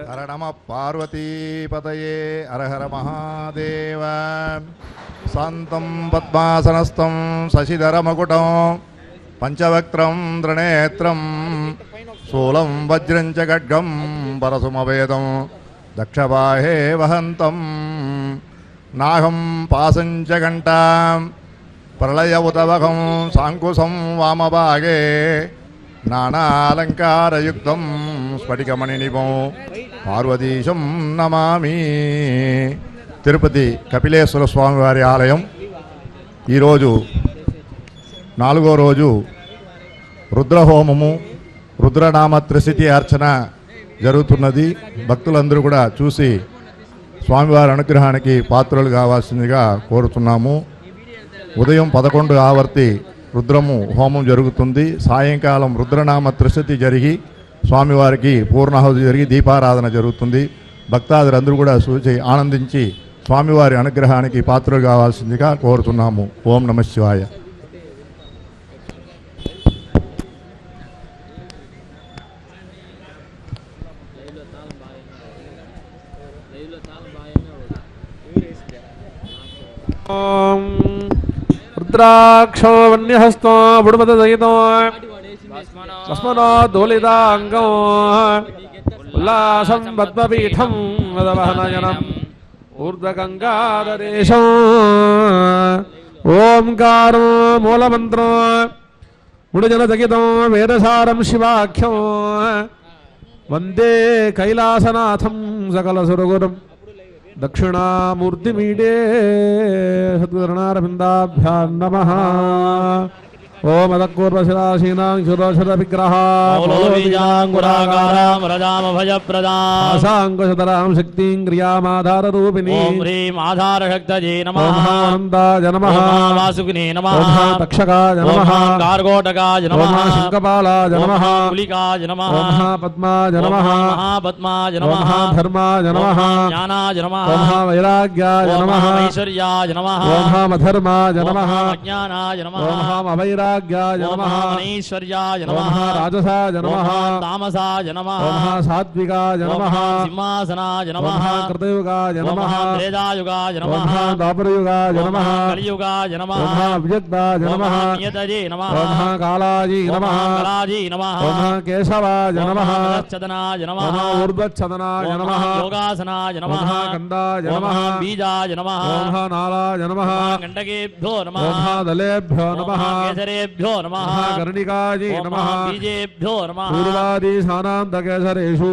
హర నమ పార్వతీపతయే హర హర మహాదేవ. శాంతం పద్మాసనస్థం శశిధరమకుటం పంచవక్త్రం త్రినేత్రం శూలం వజ్రం చ ఖడ్గం పరశుమవేదం దక్షబాహే వహంతం నాహం పాసం చ ఘంటాం ప్రళయ ఉతవహం సాంకుశం వామభాగే నానాలంకారయుక్తం స్ఫటికమణినిభం పార్వతీశం నమామి. తిరుపతి కపిలేశ్వర స్వామివారి ఆలయం ఈరోజు 4వ రోజు రుద్రహోమము, రుద్రనామ త్రిశతి అర్చన జరుగుతున్నది. భక్తులందరూ కూడా చూసి స్వామివారి అనుగ్రహానికి పాత్రలు కావాల్సిందిగా కోరుతున్నాము. ఉదయం 11 ఆవర్తి రుద్రము హోమం జరుగుతుంది. సాయంకాలం రుద్రనామ త్రిశతి జరిగి స్వామివారికి పూర్ణాహుతి జరిగి దీపారాధన జరుగుతుంది. భక్తాదులందరూ కూడా చూసి ఆనందించి స్వామివారి అనుగ్రహానికి పాత్రలు కావాల్సిందిగా కోరుతున్నాము. ఓం నమ శివాయ. రుద్రాక్షో వన్యహస్తో బుడమద దయితో భస్మనోద్దోలితాంగం ఉల్లాసం పద్మపీఠం వదవహనయనం ఊర్ధ్వగంగాధరేశం. ఓంకారం మూలమంత్రం ముడిజనదగితం వేదసారం శివాఖ్యం వందే కైలాసనాథం సకల సురగురం దక్షిణామూర్తిమీడే సద్గురునారవిందాభ్యాం నమః. ఓం అదకూర్వశిరాశీనాం శురోషర విగ్రహాంగురాకారాం శక్తిం క్రియామాధారరూపిణీ ఆధారశక్తజే నమః. ఆనందాయ నమః. వాసుకినే నమః. తక్షకాయ నమః. గార్గోటకాయ నమః. శంఖపాలాయ నమః. కులికాయ నమః. పద్మాయ నమః. మహాపద్మాయ నమః. ధర్మాయ నమః. జ్ఞానాయ నమః. వైరాగ్యాయ నమః. ఐశ్వర్యాయ నమః. అధర్మాయ నమః. అజ్ఞానాయ నమః. వైరాగ్యాయ నమః. ఈశ్వర్యాయ నమః. రాజసాయ నమః. తామసాయ నమః. సాత్వికాయ నమః. సింహాసనాయ నమః. కృతయుగాయ నమః. త్రేతాయుగాయ నమః. ద్వాపరయుగాయ నమః. కలియుగాయ నమః. అవ్యక్తాయ నమః. నియతజే నమః. కాళాజీ నమః. కళాజీ నమః. కేశవాయ నమః. చదనాయ నమః. ఊర్ధ్వచ్చదనాయ నమః. యోగాసనాయ నమః. కందాయ నమః. బీజాయ నమః. నాళాయ నమః. గండకేభ్యో నమః. దలేభ్యో నమః. కేసరేభ్యో నమః. కర్ణికాజీ నమః. బీజేభ్యో నమః. పూర్వాది సానాంతకేసరేషు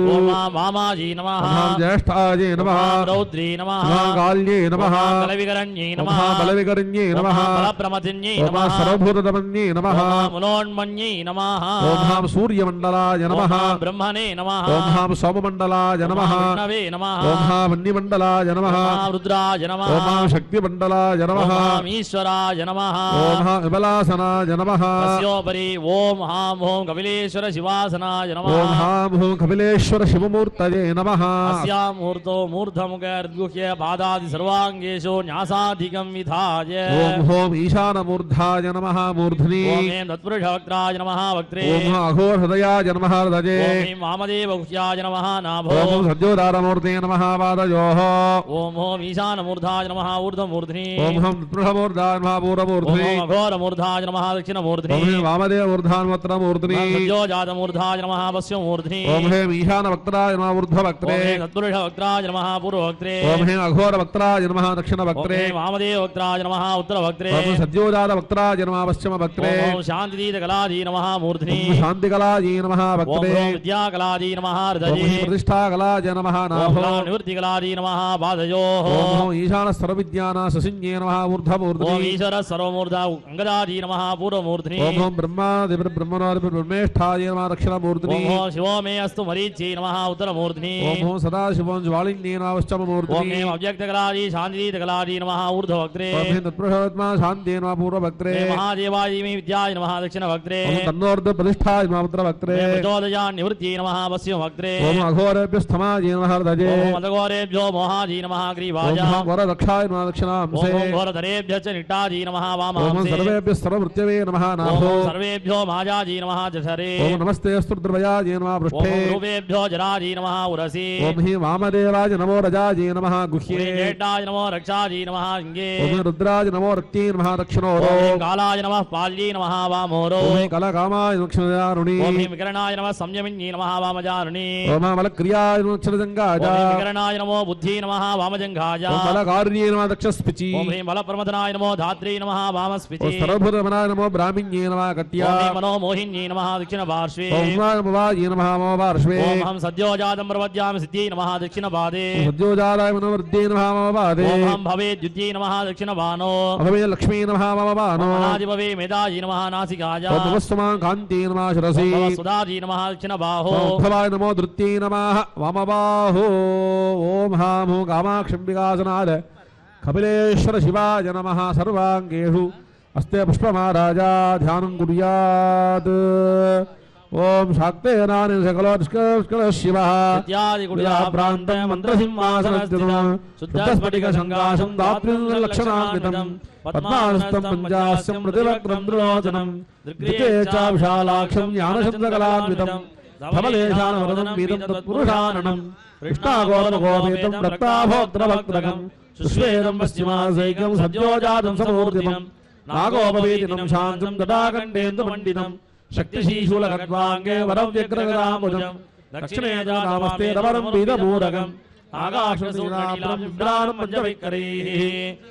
వామాజీ నమః. జ్యేష్ఠాజీ నమః. రౌద్రీ నమః. కాళ్యే నమః. బలవికరణ్యై నమః. బలవికరణ్యే నమః. బలప్రమతిన్యై నమః. సర్వభూతమన్యే నమః. మునోన్మన్యై నమః. ఓం సూర్యమండలాయ నమః. బ్రహ్మణే నమః. ఓం సోమమండలాయ నమః. విష్ణవే నమః. ఓం వన్యమండలాయ నమః. రుద్రాయ నమః. ఓం శక్తిమండలాయ నమః. ఈశ్వరాయ నమః. ఓం విమలాసనాయ నమః. తస్యోపరి ఓం హాం ఓం కపిలేశ్వర శివాసనాయ నమః. ఓం హాం ఓం కపిలేశ్వర శివమూర్తయే నమః. అస్యామూర్తో మూర్ధముఖర్గుహ్య పాదాది సర్వాంగేషు న్యాసాధికం విధాయ. ఓం ఓం ఈశానమూర్ధాయ నమః. మూర్ధ్ని. ఓం ఏం తత్పురుషవక్త్రాయ నమః. వక్త్రే. ఓం అఘోరహృదయాయ నమః. హృదయే. ఓం ఏం వామదేవగుహ్యాయ నమః. నాభో. ఓం సజ్జోదారమూర్తే నమః. పాదయోః. ఓం ఓం ఈశానమూర్ధాయ నమః. ఊర్ధ్వమూర్ధ్ని. ఓం ఓం తత్పురుషమూర్ధాయ నమః. పూర్వమూర్ధ్ని. ఓం అఘోరమూర్ధాయ నమః. దక్షిణమూర్ధ్ని. ఓం వామదేవూర్ధాన్వత్రమూర్ధ్ని. సజ్జోజాతమూర్ధాయ నమః. పశ్చిమమూర్ధ్ని. ఓం హేం ఈశానవక్త్రాయ నమః. ఊర్ధ్వవక్త్రే. ఓం తత్పురుషవక్త్రాయ నమః. పూర్వవక్త్రే. ఓం హేం అఘోరవక్త్రాయ నమః. దక్షిణవక్త్రే. ఓం వామదేవవక్త్రాయ నమః. ఉత్తరవక్త్రే. ఓం సజ్జోదారవక్త్రాయ నమః. పశ్చిమవక్త్రే. ఓం శాంతిదీతకలాదీ నమః. మూర్ధ్ని. ఓం శాంతికలాయీ నమః. ఓం వక్త్రే. విద్యాకలాదీ నమః. ఓం హృదయే. ప్రతిష్ఠాకలాయ నమః. ఓం నాభో. నివృత్తికలాదీ నమః. పాదయోః. ఓం ఈశాన సర్వవిద్యానా ససిన్యే నమః. ఊర్ధ్వమూర్ధ్ని. ఓం ఈశ్వర సర్వమూర్ధ అంగదాదీ నమః. పూర్వమూర్ధ్ని. ఓం ఓం బ్రహ్మణోర్బ్రహ్మేష్ఠాయ నమః. దక్షిణమూర్ధ్ని. ఓం ఓం శివో మే అస్తు మరీచ్యై నమః. ఉత్తరమూర్ధ్ని. ఓం ఓం సదాశివం జ్వాలిన్యే నమః. ఓం పశ్చిమమూర్ధ్ని. ఏం అవ్యక్తకలాదీ శాంతిదీతకలాదీ నమః. ఊర్ధ్వవక్త్రే. ఓం హేం తత్పురుషోత్మా శాంతే నమః. పూర్వవక్త్రే. ఓం మహాదేవాయ మే విద్యాయ నమః. దక్షిణవక్త్రే. ఓం తన్నోర్ధ ప్రతిష్ఠాయ నమః. ఉత్తరవక్త్రే. ఓం ప్రచోదయాన్ నివృత్త్యై నమః. పశ్చిమవక్త్రే. ఓం అఘోరేభ్యస్తమాయ నమః. హృదయే. ఓం మదఘోరేభ్యో మోహాజీ నమః. గ్రీవాయ. ఓం వరదక్షాయ నమః. దక్షిణాంసే. ఓం ఘోరధరేభ్యశ్చ నిట్టాజీ నమః. ఓం వామాంసే. సర్వేభ్యः సర్వమృత్యవే नमः ओम नाभो सर्वेभ्यो माजाजी नमः जठरे ओम नमस्ते स्तुद्रवयाजे नमः ओम पृष्ठे रूपेभ्यो जराजी नमः उरसी ओम हि वामदेवाय नमो रजाजे नमः गुह्ये जेठाय नमो रक्षाजी नमः अंगे ओम रुद्राज नमो रक्ती नमः दक्षिणोरो ओम कालाय नमः पाल्ये नमः वामोरो ओम कलकामाय दक्षिणजारुणी ओम विकरणाय नमः संयमिन्ये नमः वामजारुणी ओम मलक्रियाय दक्षिणजंगाय ओम विकरणाय नमो बुद्धि नमः वामजंघाय ओम मलकार्ये नमः दक्षस्पिची ओम ह्रीं बलप्रमदनाय नमो धात्री नमः वामस्पिति ओम सर्वभूतमनाय नमो ब्राह्मण्ये नमः कट्या ओम ह्रीं मनोमोहिन्ये नमः दक्षिणपार्श्वे ओम वामवाये नमः मम पार्श्वे ओम हम सद्योजातं प्रपद्यामि सिद्धिये नमः दक्षिणपादे सद्योजालाय मनोवृद्ध्ये नमः मम पादे ओम हम भवेद्युत्ये नमः दक्षिणबानो अभवे लक्ष्मी नमः मम बानो अनादिभवे मेधाजी नमः नासिकाय ओम नमस्समां कान्ते नमः शिरसि ओम सुधाजी नमः दक्षिणबाहो ओम भवाय नमो धृत्यै नमः वामबाहो ओम हामो कामाक्षम्बिकासनाद कपिलेश्वर शिवाय नमः सर्वाङ्गेषु अस्ते पुष्पमाराजा ध्यानं कुर्यात् ओम शाक्ते नानि सकल शिवः इत्यादि गुडिया प्रान्तं मन्त्रसिंहासनस्थितं शुद्धस्फटिकसङ्काशं दात्रिलक्षणान्वितं पद्मासनं पञ्चास्यं प्रतिवक्त्रं द्रुलोचनं दृग्गे च विशालाक्षं ज्ञानशब्दकलान्वितं धवलेशानवरदं वीरं तत्पुरुषाननं कृष्णागोरमगोपेतं रक्ताभोक्त्रवक्त्रकं सुश्वेदं पश्चिमासैकं सद्योजातं समूर्तिमं नागोपवेदिनं शान्तं तटाकण्डेन्दुमण्डितं शक्तिशीशूलखड्वाङ्गे वरं व्यग्रगदाम्बुजं दक्षिणे च नामस्ते रवरं वीरमूरगम् आकाशसीनाब्रं विभ्राणं पञ्चवैकरैः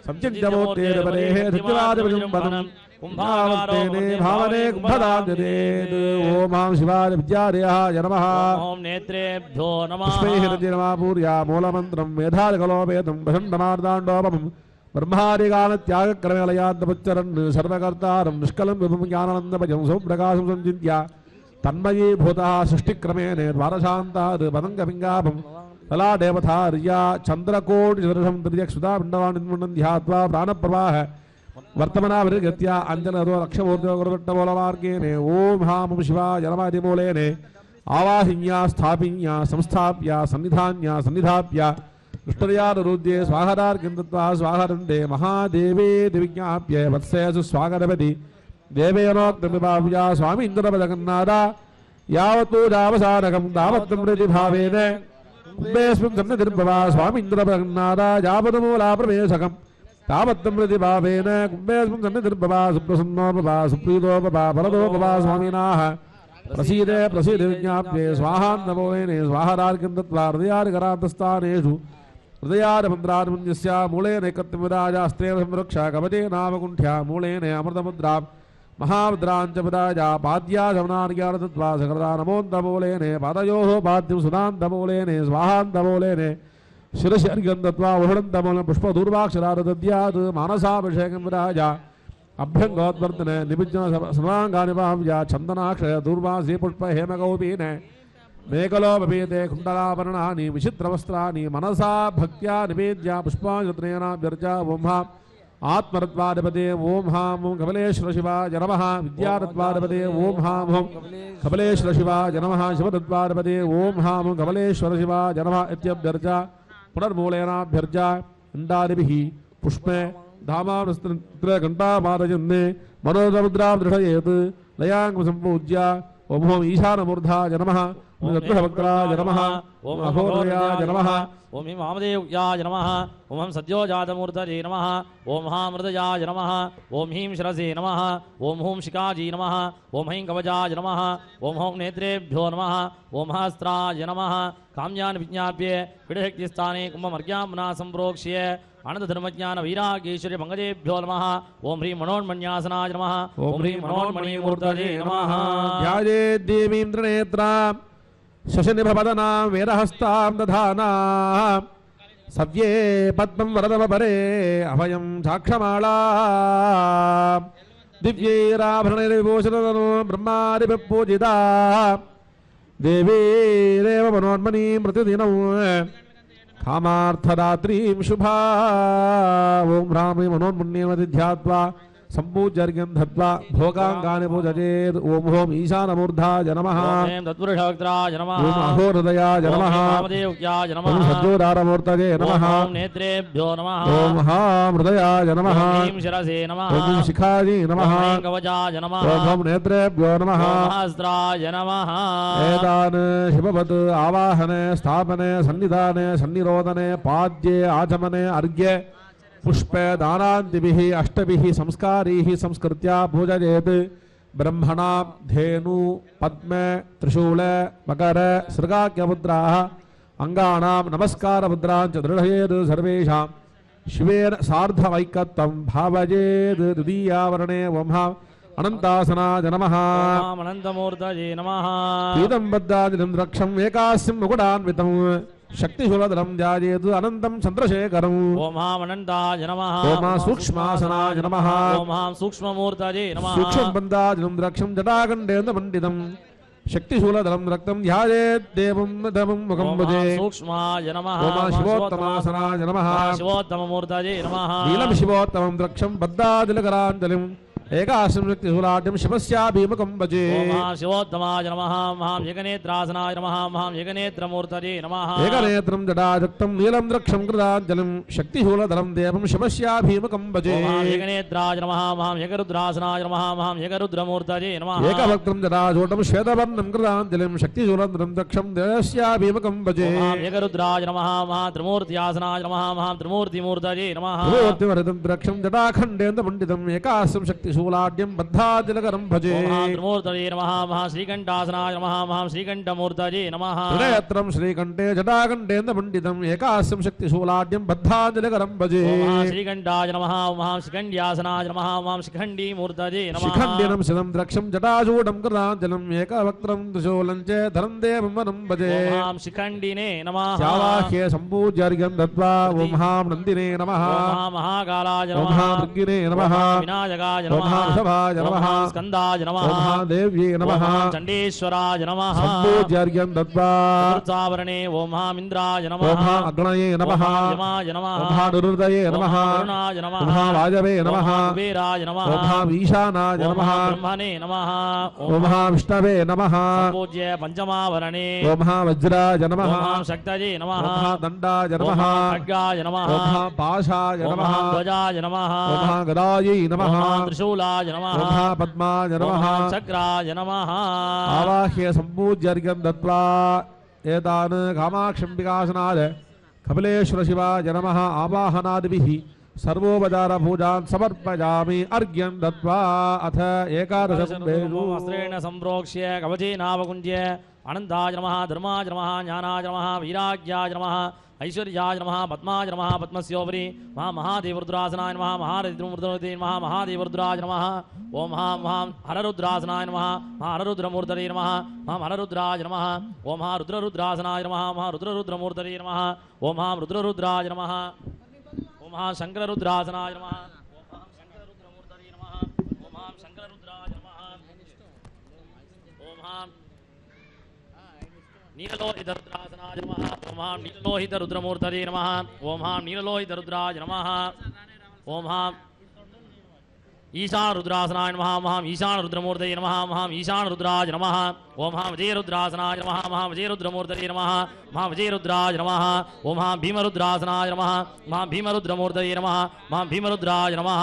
संचिन्त्यमोत्तेरपरेः धृतिवादिभुजम्बनं कुम्भावर्तेने भावने कुम्भदाद्यतेत् ॐ मां शिवाय विद्यादयाय नमः ॐ नेत्रेभ्यो नमः पुष्पैः नमः पूर्या मूलमन्त्रं मेधादिकलोपेतं प्रचण्डमार्दाण्डोपमं ब्रह्मादिकालत्यागक्रमेलयाद्दमुच्चरन् सर्वकर्तारं निष्कलं विभुं ज्ञानानन्दभजं सौप्रकाशं सञ्चिन्त्य तन्मयीभूतः सृष्टिक्रमेण द्वारशान्ताद् पदङ्गपिङ्गाभं कलादेवतार्या चन्द्रकोटिसदृशं त्रिजक्षुतापिण्डवान् ध्यात्वा प्राणप्रवाह वर्तमनाभिर्गत्य अञ्जनरो लक्षमूर्तिगुरुट्टमूलमार्गेण ॐ हां शिवाय नमः मूलेन आवाहिन्या स्थापिन्या संस्थाप्य सन्निधान्या सन्निधाप्य दुष्टर्यानुरुद्ये स्वाहारार्घ्यं दत्त्वा स्वाहारन्ते महादेवे दिविज्ञाप्य वत्सेषु स्वागतपति देवेनोक्तमिभाव्या स्वामी इन्द्रपदगन्नाद यावतो जावसानकं तावत्तं प्रतिभावेन कुम्भेऽस्मिन् सन्निधिर्भवा स्वामी इन्द्रपदगन्नाद यावतमूलाप्रवेशकं तावत्तं प्रतिभावेन कुम्भेऽस्मिन् सन्निधिर्भवा सुप्रसन्नो भवा सुप्रीतो भवा वरदो भवा स्वामिनाः प्रसीदे प्रसीद विज्ञाप्ये स्वाहान्नमोलेने स्वाहारार्घ्यं दत्त्वा हृदयादिकरान्तस्थानेषु हृदयादिमन्त्रान्मुन्यस्य मूलेन एकत्वविराजास्त्रेण संरक्षा कवचे नामकुण्ठ्या मूलेन अमृतमुद्रां महामुद्राञ्च विराजा पाद्या शमनार्घ्यादत्त्वा सकलदा नमोऽन्तमूलेन पादयोः पाद्यं सुधान्तमूलेन स्वाहान्तमूलेन शिरसि अर्घ्यं दत्त्वा वरुणन्तमूलं पुष्पदूर्वाक्षरादद्यात् मानसाभिषेकं विराजा अभ्यङ्गोद्वर्तन निबिज्जन सर्वाङ्गानिभाव्या चन्दनाक्षय दूर्वासी पुष्प हेमगौपीन मेकलोपीते कुण्डलाभरणानि विचित्रवस्त्राणि मनसा भक्त्या निवेद्या पुष्पाञ्जत्रेणाभ्यर्चा ओं आत्मरत्वाधिपते ओं हां कमलेश्वर शिवाय नमः विद्यारत्वाधिपते ओं हां कमलेश्वर शिवाय नमः शिवतत्वाधिपते ओं हां कमलेश्वर शिवाय नमः इत्यभ्यर्चा पुनर्मूलेनाभ्यर्चा इण्डादिभिः पुष्पे धामानस्त्र घण्टामादयन्ने मनोरमुद्रां दृढयेत् लयाङ्गं सम्पूज्य ओम ईशानमूर्धाय नमः ओम चतुर्भक्त्राय नमः ओम अघोरयाय नमः ओम हिं वामदेव्याय नमः ओम हम सद्योजातमूर्तये नमः ओम महामृतयाय नमः ओम ह्रीं शिरसे नमः ओम हूं शिखाजी नमः ओम हैं कवचाय नमः ओम हौं नेत्रेभ्यो नमः ओम हस्त्राय नमः काम्यान् विज्ञाप्य पीडशक्तिस्थाने कुम्भमर्घ्याम्ना सम्प्रोक्ष्य आनन्दधर्मज्ञान वीरागेश्वरी पंकजेभ्यो नमः ओम ह्रीं मनोन्मण्यासनाय नमः ओम ह्रीं मनोन्मणिमूर्तये नमः ध्याये देवीन्द्रनेत्रां शशनिभवदनां वेदहस्तां दधानां सव्ये पद्मं वरदवपरे अभयं साक्षमालां दिव्यैराभरणैर्विभूषिततनो ब्रह्मादिभिः पूजिता देवीरेव मनोन्मणीं प्रतिदिनं कामार्थदात्रीं शुभा ओं रामे मनोन्मण्येन ध्यात्वा सम्पूज्यर्घ्यं दत्त्वा भोगाङ्गानि पूजयेत् ॐ ॐ ईशानमूर्धाय नमः ॐ तत्पुरुषवक्त्राय नमः ॐ अहोहृदयाय नमः ॐ वामदेव्याय ॐ नमः सज्जोदारमूर्तये नमः ॐ नेत्रेभ्यो नमः ॐ महामृदयाय नमः ॐ ह्रीं शिरसे नमः ॐ शिखायै नमः ॐ ह्रीं कवचाय नमः ॐ नेत्रेभ्यो नमः ॐ सहस्राय नमः एतान् शिववत् आवाहने स्थापने सन्निधाने सन्निरोधने पाद्ये आचमने अर्घ्ये पुष्पे दानान्तिभिः अष्टभिः संस्कारैः संस्कृत्य पूजयेत् ब्रह्मणा धेनु पद्मे त्रिशूले मकर सृगाख्यमुद्राः अङ्गानां नमस्कारमुद्रां च दृढयेत् सर्वेषां शिवेन सार्धवैकत्वं भावयेत् द्वितीयावरणे वंहा अनन्तासनाय नमः ॐ अनन्तमूर्तये नमः पीतम्बद्धादिनं रक्षं एकास्यं मुकुटान्वितं शक्तिशूलधरं ध्यायेत् अनन्तं चन्द्रशेखरम् ॐ अनन्ताय नमः ओम सूक्ष्मासनाय नमः ॐ सूक्ष्ममूर्तये नमः सूक्ष्मबन्धादिनं रक्षं जटाकण्डेन मण्डितं शक्तिशूलधरं रक्तं ध्यायेत् देवं दमं मुखं भजे ॐ सूक्ष्माय नमः ओम शिवोत्तमासनाय नमः शिवोत्तममूर्तये नमः नीलं शिवोत्तमं रक्षं बद्धादिलकराञ्जलिम् एकाश्रम शक्तिशूलाढ्यं शिवस्याभिमुखं भजे ॐ शिवोत्तमाय नमः महां जगनेत्रासनाय नमः महां जगनेत्रमूर्तये नमः एकनेत्रं जटाजक्तं नीलं द्रक्षं कृताञ्जलिं शक्तिशूलधरं देवं शिवस्याभिमुखं भजे ॐ जगनेत्राय नमः महां जगरुद्रासनाय नमः महां जगरुद्रमूर्तये नमः एकभक्तं जटाजूटं श्वेतवर्णं कृताञ्जलिं शक्तिशूलधरं द्रक्षं देवस्याभिमुखं भजे ॐ जगरुद्राय नमः महात्रिमूर्त्यासनाय नमः महां त्रिमूर्तिमूर्तये नमः त्रिमूर्तिवरदं द्रक्षं जटाखण्डेन मण्डितं एकास्यं शक्तिशूलाढ्यं बद्धादिलकरं भजे ॐ त्रिमूर्तये नमः महां श्रीकण्ठासनाय नमः महां श्रीकण्ठमूर्तये नमः हृदयत्रं श्रीकण्ठे जटाकण्डेन मण्डितं एकास्यं शक्तिशूलाढ्यं बद्धादिलकरं भजे ॐ श्रीकण्ठाय नमः महां शिखण्ड्यासनाय नमः महां शिखण्डीमूर्तये नमः शिखण्डिनं शिरं द्रक्षं जटाचूडं कृताञ्जलिं एकवक्त्रं त्रिशूलं च धरं देवं वनं भजे ॐ शिखण्डिने नमः चावाह्ये सम्पूज्यार्घ्यं दत्त्वा ॐ हां नन्दिने नमः ॐ महाकालाय ॐ नमः हां भृङ्गिने नमः ॐ विनायकाय ॐ नमः हां वृषभाय ॐ नमः हां स्कन्दाय नमः ॐ हां देव्यै नमः ॐ चण्डीश्वराय नमः सम्पूज्यार्घ्यं दत्त्वा चतुर्थावरणे ॐ हां इन्द्राय नमः ॐ हां अग्नये नमः ॐ हां यमाय नमः ॐ हां निरुदये ॐ नमः हां वरुणाय नमः ॐ हां वायवे ॐ नमः हां कुबेराय नमः ॐ हां ईशानाय ॐ नमः हां ब्रह्मणे नमः ॐ हां विष्णवे नमः पूज्य पञ्चमावरणे ॐ हां वज्राय नमः ॐ हां शक्तये नमः ॐ हां दण्डाय ॐ नमः हां खड्गाय नमः ॐ हां पाशाय ॐ नमः हां ध्वजाय नमः ॐ हां गदायै ॐ नमः हां त्रिशूलाय नमः ॐ हां पद्माय ॐ नमः हां चक्राय नमः आवाह्य सम्पूज्यार्घ्यं दत्त्वा एतान् कामाक्षम्बिकासनाय कपिलेश्वरशिवाय नमः आवाहनादिभिः सर्वोपचारपूजान् समर्पयामि अर्घ्यं दत्त्वा अथ एकादशकुम्भेषु वस्त्रेण सम्प्रोक्ष्य कवचेनावकुञ्ज्य अनन्ताय नमः धर्माय नमः ज्ञानाय नमः वीराज्याय नमः ऐश्वर्याय नमः पद्माय नमः पद्मस्योपरि महादेवरुद्रासनाय नमः महाररुद्रमूर्तये नमः महादेवरुद्राय नमः ॐ महां हररुद्रासनाय नमः हररुद्रमूर्तये नमः हररुद्राय नमः ॐ रुद्ररुद्रासनाय नमः रुद्ररुद्रमूर्तये नमः ॐ रुद्ररुद्राय नमः ॐ शङ्कररुद्रासनाय नमः ॐ शङ्कररुद्रमूर्तये नमः ॐ शङ्कररुद्राय नमः ॐ नीललोहितरुद्रासनाय नमः ॐ नीललोहितरुद्रमूर्तये नमः ॐ नीललोहितरुद्राय नमः ॐ ईशानरुद्रासनाय नमः ईशानरुद्रमूर्तये नमः ईशानरुद्राय नमः ॐ विजयरुद्रासनाय नमः विजयरुद्रमूर्तये नमः विजयरुद्राय नमः ॐ भीमरुद्रासनाय नमः भीमरुद्रमूर्तये नमः भीमरुद्राय नमः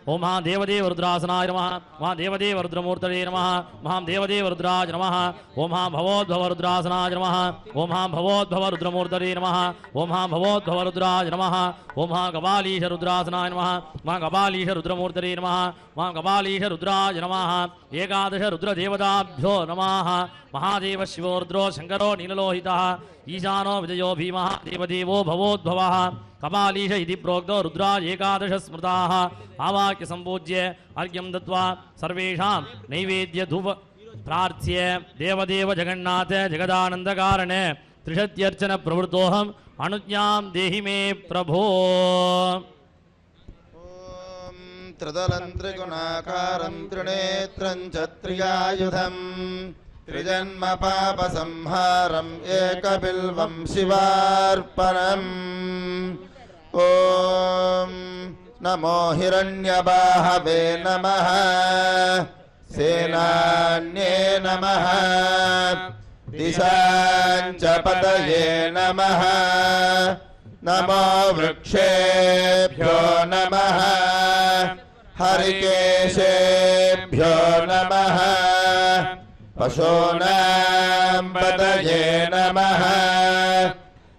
ॐ देवदेवरुद्रासनाय नमः देवदेवरुद्रमूर्तये नमः देवदेवरुद्राय नमः ॐ भवोद्भवरुद्रासनाय नमः ॐ भवोद्भवरुद्रमूर्तये नमः ॐ भवोद्भवरुद्राय नमः ॐ कपालीशरुद्रासनाय नमः कपालीशरुद्रमूर्तये नमः कपालीशरुद्राय नमः एकादश रुद्रदेवताभ्यो नमः महादेव शिवो रुद्रो शङ्करो नीललोहितः ईशानो विजयो भीमः देवदेवो भवोद्भवः कपालीश इति प्रोक्तो रुद्रा एकादश स्मृताः आवाक्य सम्पूज्य अर्घ्यं दत्त्वा सर्वेषां नैवेद्य धूप प्रार्थ्य देवदेव जगन्नाथ जगदानन्दकारण त्रिशत्यर्चन प्रवृत्तोऽहम् अनुज्ञां देहि मे प्रभो त्रिदलं त्रिगुणाकारं त्रिनेत्रं च त्रियायुधम् त्रिजन्म पापसंहारम् एकबिल्वं शिवार्पणम् ॐ नमो हिरण्यबाहवे नमः सेनान्ये नमः दिशाञ्च पतये नमः नमो वृक्षेभ्यो नमः हरिकेशेभ्यो नमः पशूनां पतये नमः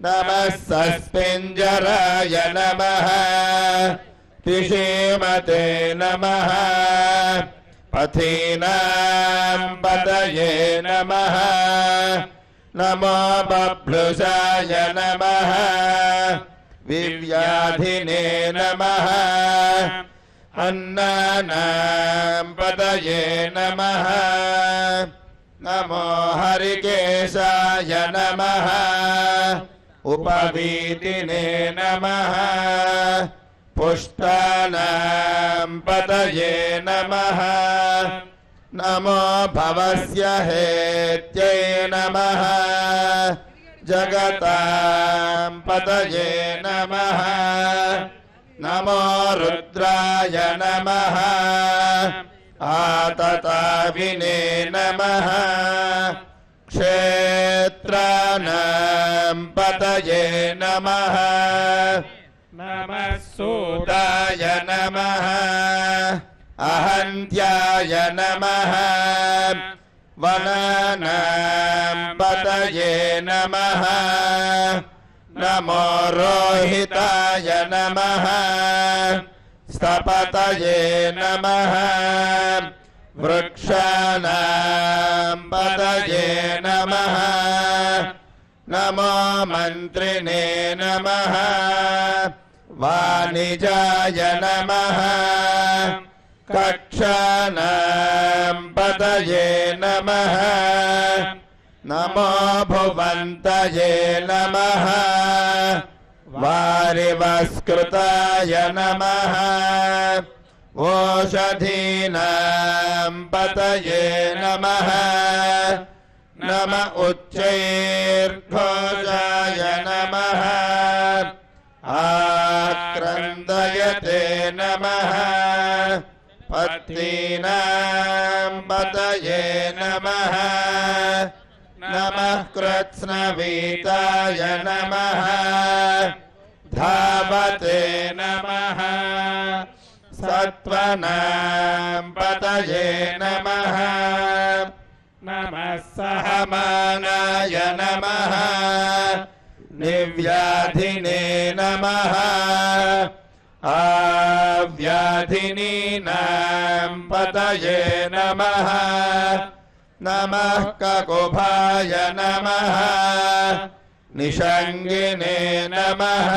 नमः सस्पिञ्जराय नमः तिषीमते नमः पथीनां पतये नमः नमो बभ्रुषाय नमः विव्याधिने नमः अन्नानां पतये नमः नमो हरिकेशाय नमः उपवीतिने नमः पुष्टानां पतये नमः नमो भवस्य हेत्यै नमः जगतां पतये नमः नमो रुद्राय नमः आतताविने नमः क्षेत्राणां पतये नमः नमः सूताय नमः अहन्त्याय नमः वनानां पतये नमः नमो रोहिताय नमः स्तपतये नमः वृक्षाणां पतये नमः नमो मन्त्रिणे नमः वाणिजाय नमः कक्षाणां पतये नमः नमो भुवन्तये नमः वारिवस्कृताय नमः ओषधीनां पतये नमः नम उच्चैर्घोषाय नमः आक्रन्दयते नमः पत्नीनां पतये नमः नमः कृत्स्नवीताय नमः धावते नमः सत्त्वनां पतये नमः नमः सहमानाय नमः निव्याधिने नमः आव्याधिनीनां पतये नमः नमः ककुभाय नमः निषङ्गिने नमः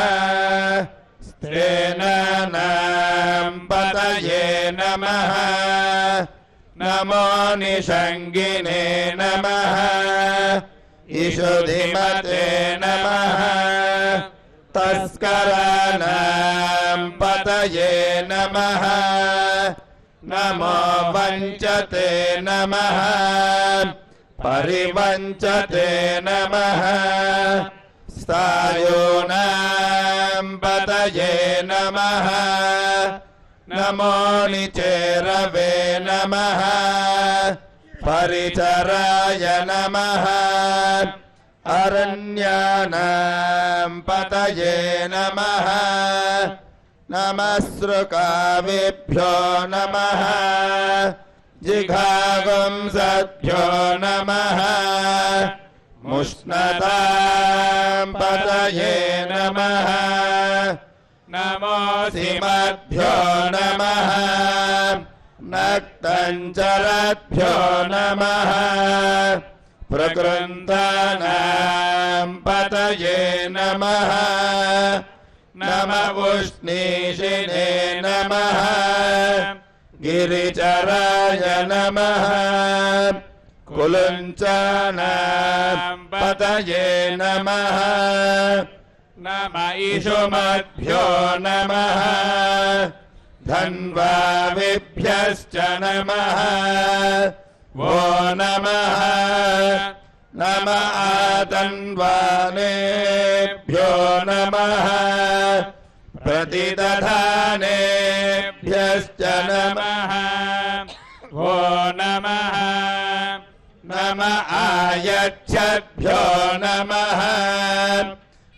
स्त्रेणानां पतये नमः नमो निषङ्गिने नमः इषुधिमते नमः तस्कराणां पतये नमः नमो वञ्चते नमः परिवञ्चते नमः स्थायूनां पतये नमः नमो निचेरवे नमः परिचराय नमः अरण्यानां पतये नमः नमः सृकावेभ्यो नमः जिघागुंसभ्यो नमः मुष्णतां पतये नमः नमो सिमभ्यो नमः नक्तञ्चरभ्यो नमः प्रकृन्तानां पतये नमः नम उष्णीषिणे नमः गिरिचराय नमः कुलुञ्चानां पतये नमः नम इषुमभ्यो नमः धन्वाविभ्यश्च नमः वो नमः नम आतन्वानेभ्यो नमः प्रतिदधाने नमः वो नमः नम आयच्छद्भ्यो नमः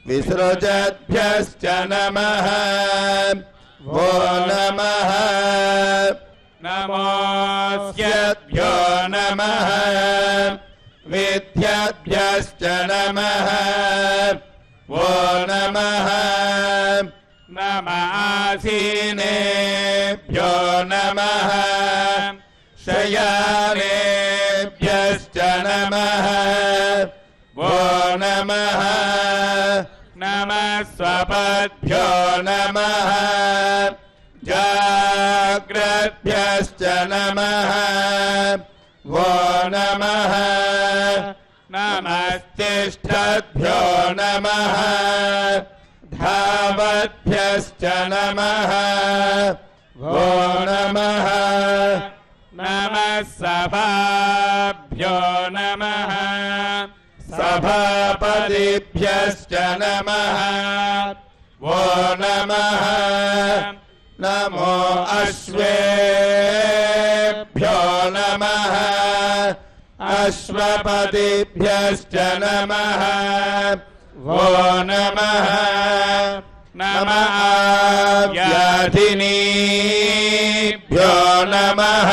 विसृजद्भ्यश्च नमः वो नमः नमोऽस्यद्भ्यो नमः विद्याभ्यश्च नमः वो नमः नम आसीनेभ्यो नमः शयानेभ्यश्च नमः वो नमः नमः स्वपद्भ्यो नमः जाग्रद्भ्यश्च नमः वो नमः नमस्तिष्ठद्भ्यो नमः धावद्भ्यश्च नमः वो नमः नमः सभाभ्यो नमः सभापतिभ्यश्च नमः वो नमः नमो अश्वेभ्यो नमः अश्वपतिभ्यश्च नमः वो नमः नम व्याधिनीभ्यो नमः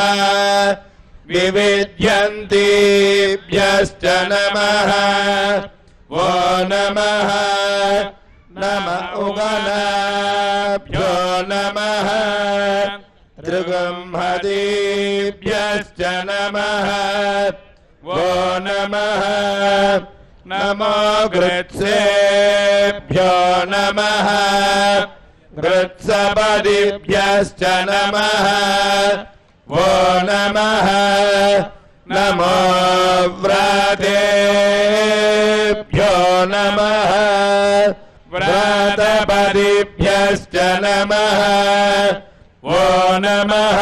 विविध्यन्तीभ्यश्च नमः वो नमः नम उगनाभ्यो नमः त्रिगुंहदीभ्यश्च नमः वो नमः नमो गृत्सेभ्यो नमः गृत्सपदिभ्यश्च नमः वो नमः नमो व्रातेभ्यो नमः व्रातपदिभ्यश्च नमः वो नमः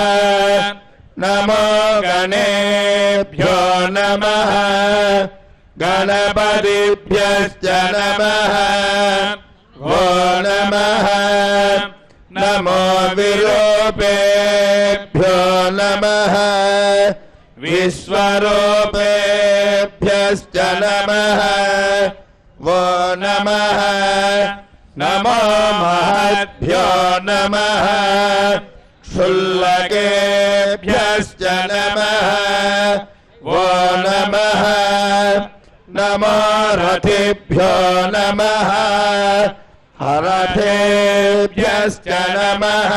नमो गणेभ्यो नमः गणपतिभ्यश्च नमः वो नमः नमो विरूपेभ्यो नमः विश्वरूपेभ्यश्च नमः वो नमः नमो महद्भ्यो नमः क्षुल्लकेभ्यश्च नमः वो नमः नमो रथिभ्यो नमः हरथेभ्यश्च नमः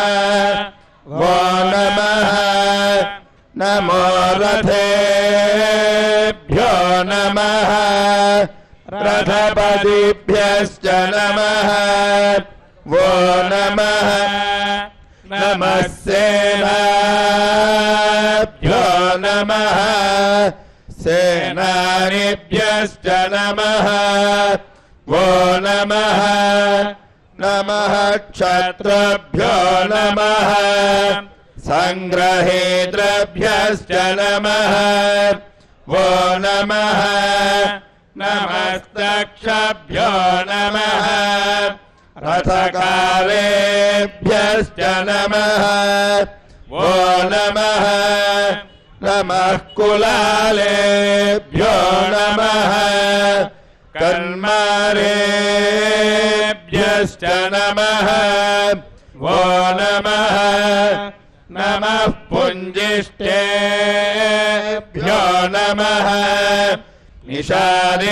वो नमः नमो रथेभ्यो नमः रथपतिभ्यश्च नमः वो नमः नमः सेनाभ्यो नमः सेनानिभ्यश्च नमः वो नमः नमः क्षत्रभ्यो नमः संग्रहेतृभ्यश्च नमः वो नमः नमस्तक्षभ्यो नमः रथकालेभ्यश्च नमः वो नमः नमः कुलालेभ्यो नमः कन्मारेभ्यश्च नमः वो नमः नमः पुञ्जिष्टेभ्यो नमः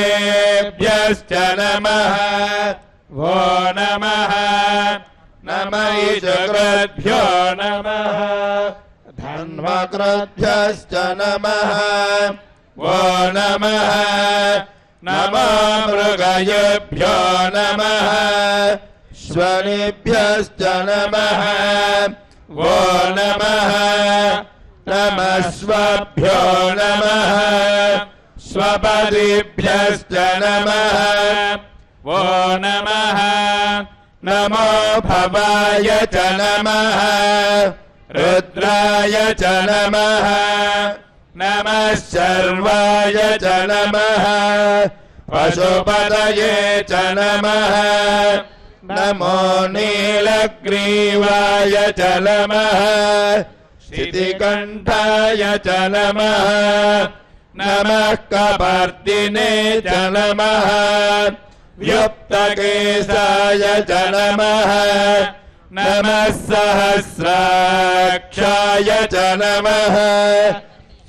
निषादेभ्यश्च नमः वो नमः नमः ईशकृद्भ्यो नमः धन्वकृद्भ्यश्च नमः वो नमः नमो मृगयेभ्यो नमः श्वनेभ्यश्च नमः वो नमः नमः स्वभ्यो नमः स्वपदिभ्यश्च नमः वो नमः नमो भवाय च नमः रुद्राय च नमः नमः शर्वाय च नमः पशुपतये च नमः नमो नीलग्रीवाय च नमः शितिकण्ठाय च नमः नमः कपर्दिने च नमः व्युक्तकेशाय च नमः नमः सहस्राक्षाय च नमः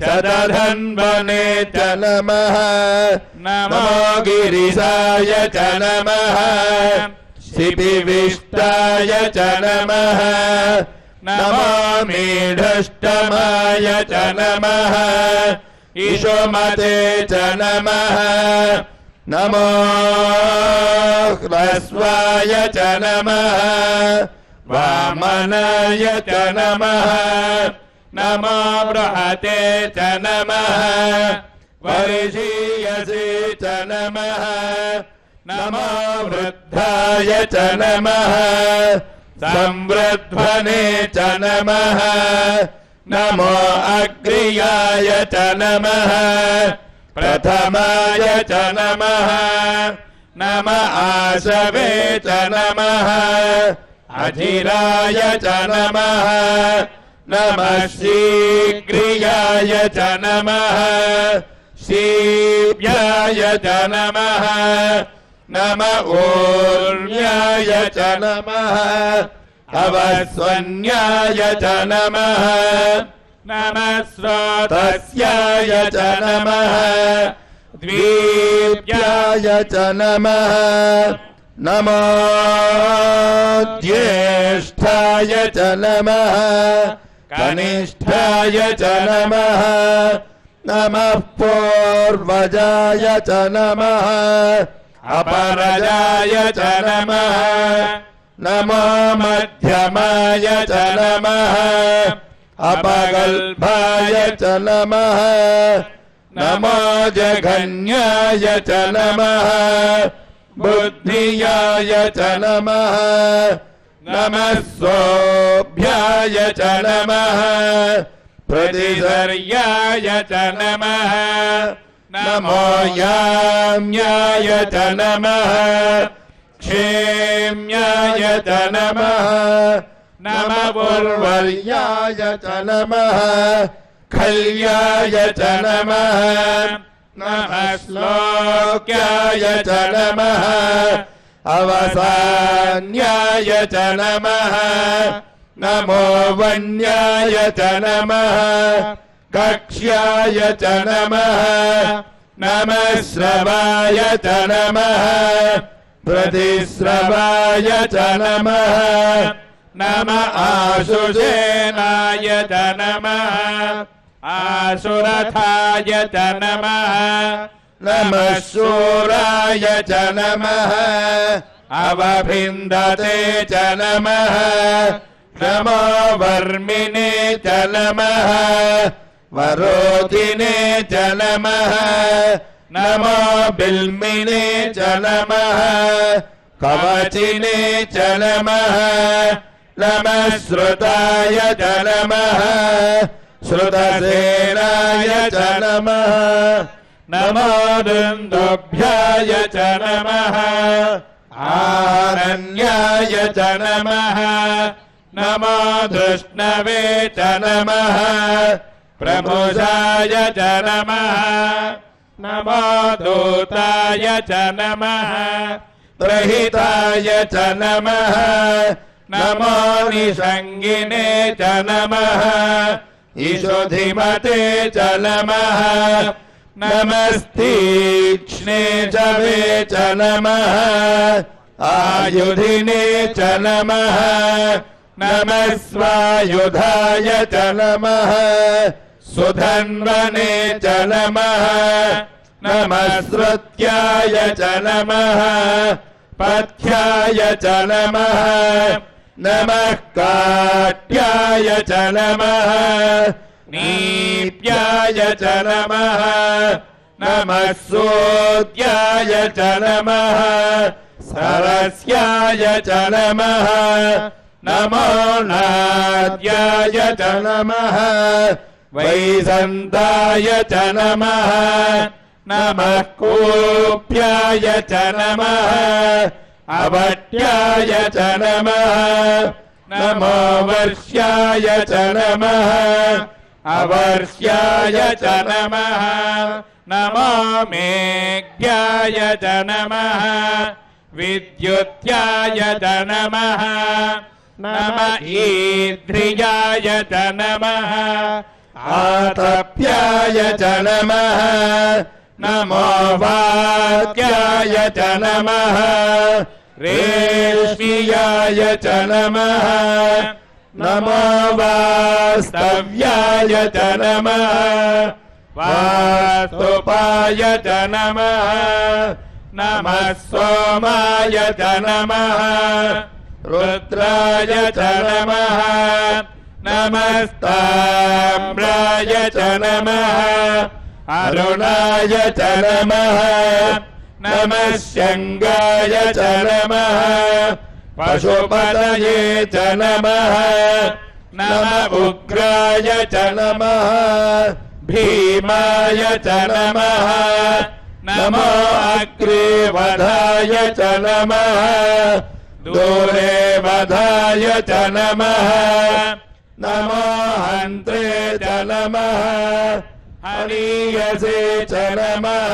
शतधन्वने च नमः नमो गिरिशाय च नमः शिपिविष्टाय च नमः नमो मीढष्टमाय च नमः ईशोमते च नमः नमो ह्रस्वाय च नमः वामनाय च नमः नमो बृहते च नमः वर्षीयसे च नमः नमो वृद्धाय च नमः संवृध्वने च नमः नमो अग्र्याय च नमः प्रथमाय च नमः नम आशवे च नमः अजिराय च नमः नमः शीघ्रियाय च नमः शीव्याय च नमः नम ऊर्ण्याय च नमः अवस्वन्याय च नमः नमः स्रोतस्याय च नमः द्वीप्याय च नमः नमो ज्येष्ठाय च नमः कनिष्ठाय च नमः नमः पूर्वजाय च नमः अपरजाय च नमः नमो मध्यमाय च नमः अपगल्भाय च नमः नमो जघन्याय च नमः बुद्धियाय च नमः नमः सोऽभ्याय च नमः प्रतिसर्याय च नमः नमो याम्याय च नमः क्षेम्याय च नमः नमः उर्वर्याय च नमः खल्याय च नमः नमः श्लोक्याय च नमः अवसान्याय च नमः नमो वन्याय च नमः कक्ष्याय च नमः नमः श्रवाय च नमः प्रतिश्रवाय च नमः नमः आशुषेनाय च नमः आशुरथाय च नमः नमः शूराय च नमः अवभिन्दते च नमः नमो वर्मिणे च नमः वरोधिने च नमः नमो बिल्मिने च नमः कवचिने च नमः नमः श्रुताय च नमः श्रुतसेनाय च नमः नमो दुन्दुभ्याय च नमः आरण्याय च नमः नमो धृष्णवे च नमः प्रमुषाय च नमः नमो दूताय च नमः प्रहिताय च नमः नमो निषङ्गिने च नमः ईशोधिमते च नमः नमस्तीक्ष्णे जवे च नमः आयुधिने च नमः नमः स्वायुधाय च नमः सुधन्वने च नमः नमः श्रुत्याय च नमः पथ्याय च नमः नमः काट्याय च नमः नीप्याय च नमः नमः सूत्याय च नमः सरस्याय च नमः नमो नाद्याय च नमः वैसन्ताय च नमः नमः कूप्याय च नमः अवट्याय च नमः नमो वर्ष्याय च नमः अवर्ष्याय च नमः नमो मेघ्याय च नमः विद्युत्याय च नमः नम ईद्रियाय च नमः आतप्याय च नमः नमो वाक्याय च नमः रेष्मियाय च नमः नमो वास्तव्याय च नमः वास्तुपाय च नमः नमः सोमाय च नमः रुद्राय च नमः नमस्ताम्राय च नमः अरुणाय च नमः नमः शंगाय च नमः पशुपतये च नमः नम उग्राय च नमः भीमाय च नमः नमो अग्रेवधाय च नमः दूरे वधाय च नमः नमो हन्त्रे च नमः हनीयसे च नमः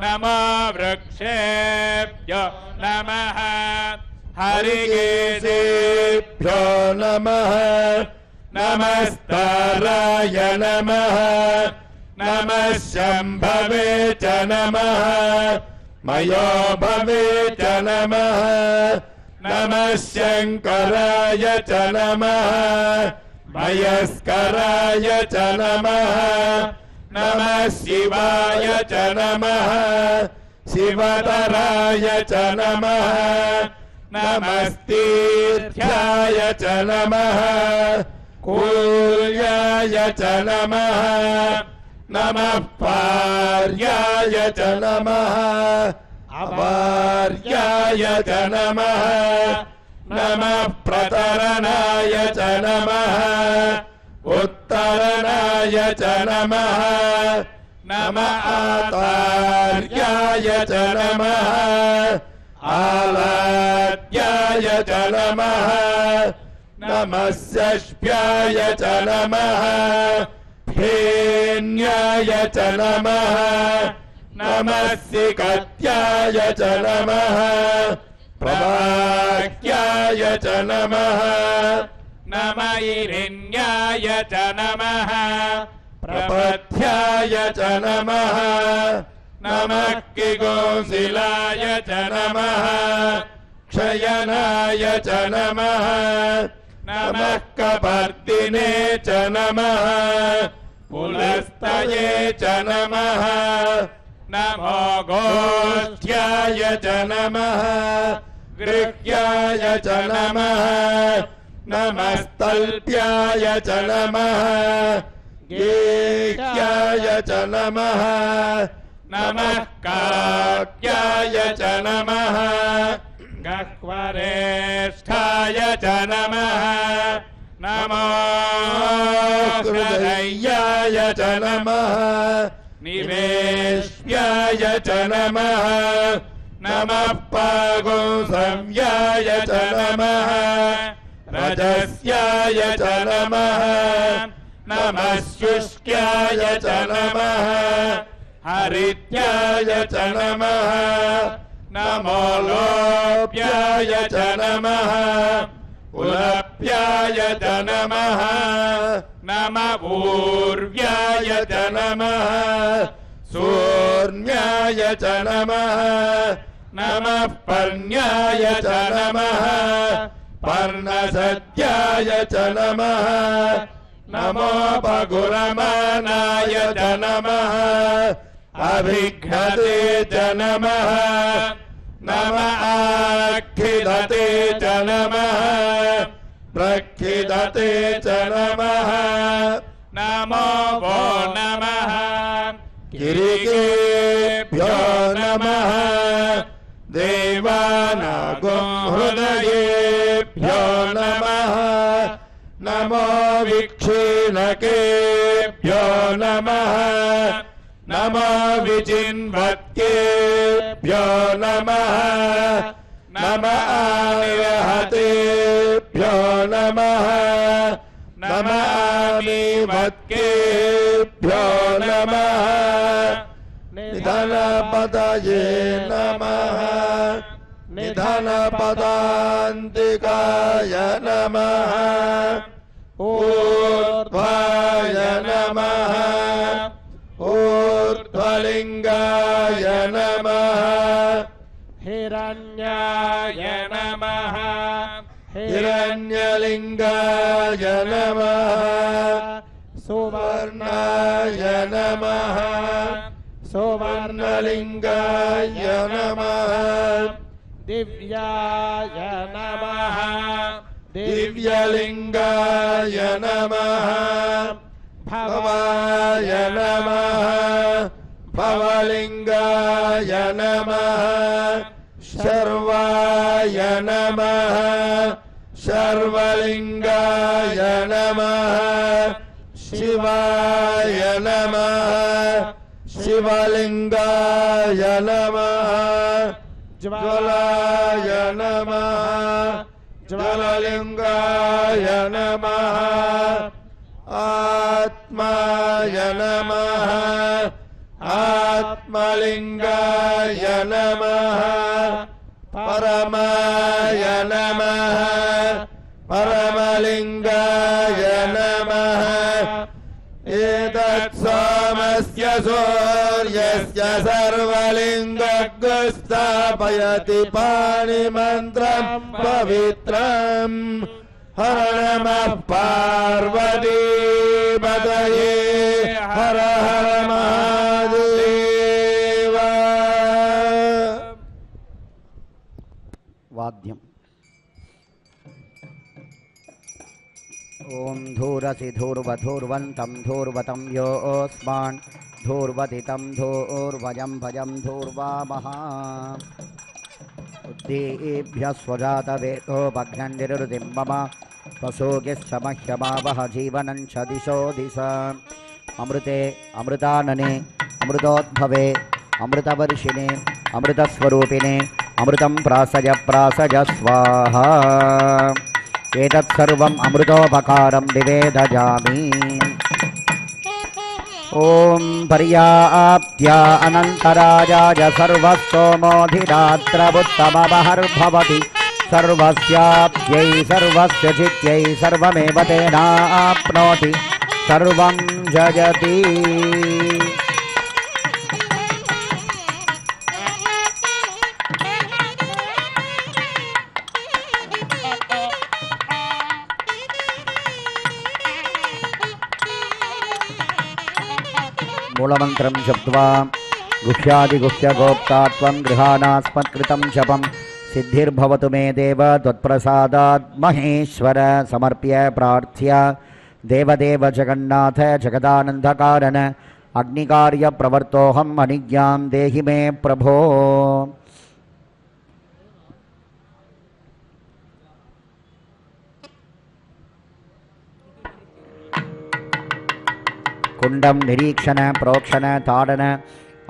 नमो वृक्षेभ्यो नमः हरिकेशेभ्यो नमः नमस्ताराय नमः नमः शम्भवे च नमः मयो भवे च नमः नमः शङ्कराय च नमः मयस्कराय च नमः नमः शिवाय च नमः शिवतराय च नमः नमस्तीर्थ्याय च नमः कूल्याय च नमः नमः पार्याय च नमः अपार्याय च नमः नमः प्रतरणाय च नमः उत्तरणाय च नमः नमः आतार्याय च नमः आलाद्याय च नमः नमः षष्ठ्याय च नमः फेन्याय च नमः नमः सिकत्याय च नमः प्रवाक्याय च नमः नम ईरिण्याय च नमः प्रपथ्याय च नमः नमः किगोशिलाय च नमः क्षयनाय च नमः नमः कपर्दिने च नमः पुलस्तये च नमः नमो गोष्ठ्याय च नमः गृह्याय च नमः नमस्तल्प्याय च नमः गेह्याय च नमः नमः काक्याय च नमः गह्वरेष्ठाय च नमः नमो हृदयाय च नमः निवेश्याय च नमः नमः पागुंसव्याय च नमः रजस्याय च नमः नमः शुष्क्याय च नमः हरित्याय च नमः नमो लोप्याय च नमः उलप्याय च नमः नम ऊर्व्याय च नमः सूर्ण्याय च नमः नमः पर्ण्याय च नमः पर्णसद्याय च नमः नमो पगुरमानाय च नमः अभिघ्नते च नमः नम आखिदते च नमः प्रखिदते च नमः नमो वो नमः किरीटेभ्यो नमः देवानागो हृदयेभ्यो नमः नमो विक्षीणकेभ्यो नमः नमो विचिन्वत्केभ्यो नमः नम आयहतेभ्यो नमः नमामि मत्केभ्यो नमः निधनपतये नमः निधनपदान्तिकाय नमः ऊर्ध्वाय नमः ऊर्ध्वलिङ्गाय नमः हिरण्याय नमः हिरण्यलिङ्गाय नमः सुवर्णाय नमः सुवर्णलिङ्गाय नमः दिव्याय नमः दिव्यलिङ्गाय नमः भवाय नमः भवलिङ्गाय नमः शर्वाय नमः शर्वलिङ्गाय नमः शिवाय नमः शिवलिङ्गाय नमः ज्वलाय नमः ज्वललिङ्गाय नमः आत्माय नमः आत्मलिङ्गाय नमः परमाय नमः परमलिङ्गाय नमः एतत् सोमस्य सूर्यस्य सर्वलिङ्गस्थापयति पाणिमन्त्रं पवित्रम् हर नमः पार्वतीपतये हर हर महादेव वाद्यम् ॐ धूरसि धूर्वधूर्वन्तं धूर्वतं योऽस्मान् धूर्वदितं धूर्वजं भजं धूर्वामहा उद्दीभ्यः स्वजातवेदोपघ्नन्निरुतिं मम पशोगिश्च मह्यमावह जीवनं च दिशो दिश अमृते अमृतानने अमृतोद्भवे अमृतवर्षिणे अमृतस्वरूपिणे अमृतं प्रासय प्रासय स्वाहा एतत्सर्वम् अमृतोपकारं निवेदयामि ॐ पर्याप्त्या अनन्तराजाय सर्वस्तोमोऽधिरात्रमुत्तममहर्भवति सर्वस्याप्त्यै सर्वस्य चित्यै सर्वमेव तेनाप्नोति सर्वं जयति मूलमन्त्रं जप्त्वा गुह्यादिगुह्यगोप्तात्वं गृहाणास्मत्कृतं जपं सिद्धिर्भवतु मे देव त्वत्प्रसादात् महेश्वर समर्प्य प्रार्थ्य देवदेव जगन्नाथ जगदानन्दकारण अग्निकार्यप्रवर्तोऽहम् अनिज्ञां देहि मे प्रभो कुंडम निरीक्षण प्रोक्षण ताड़न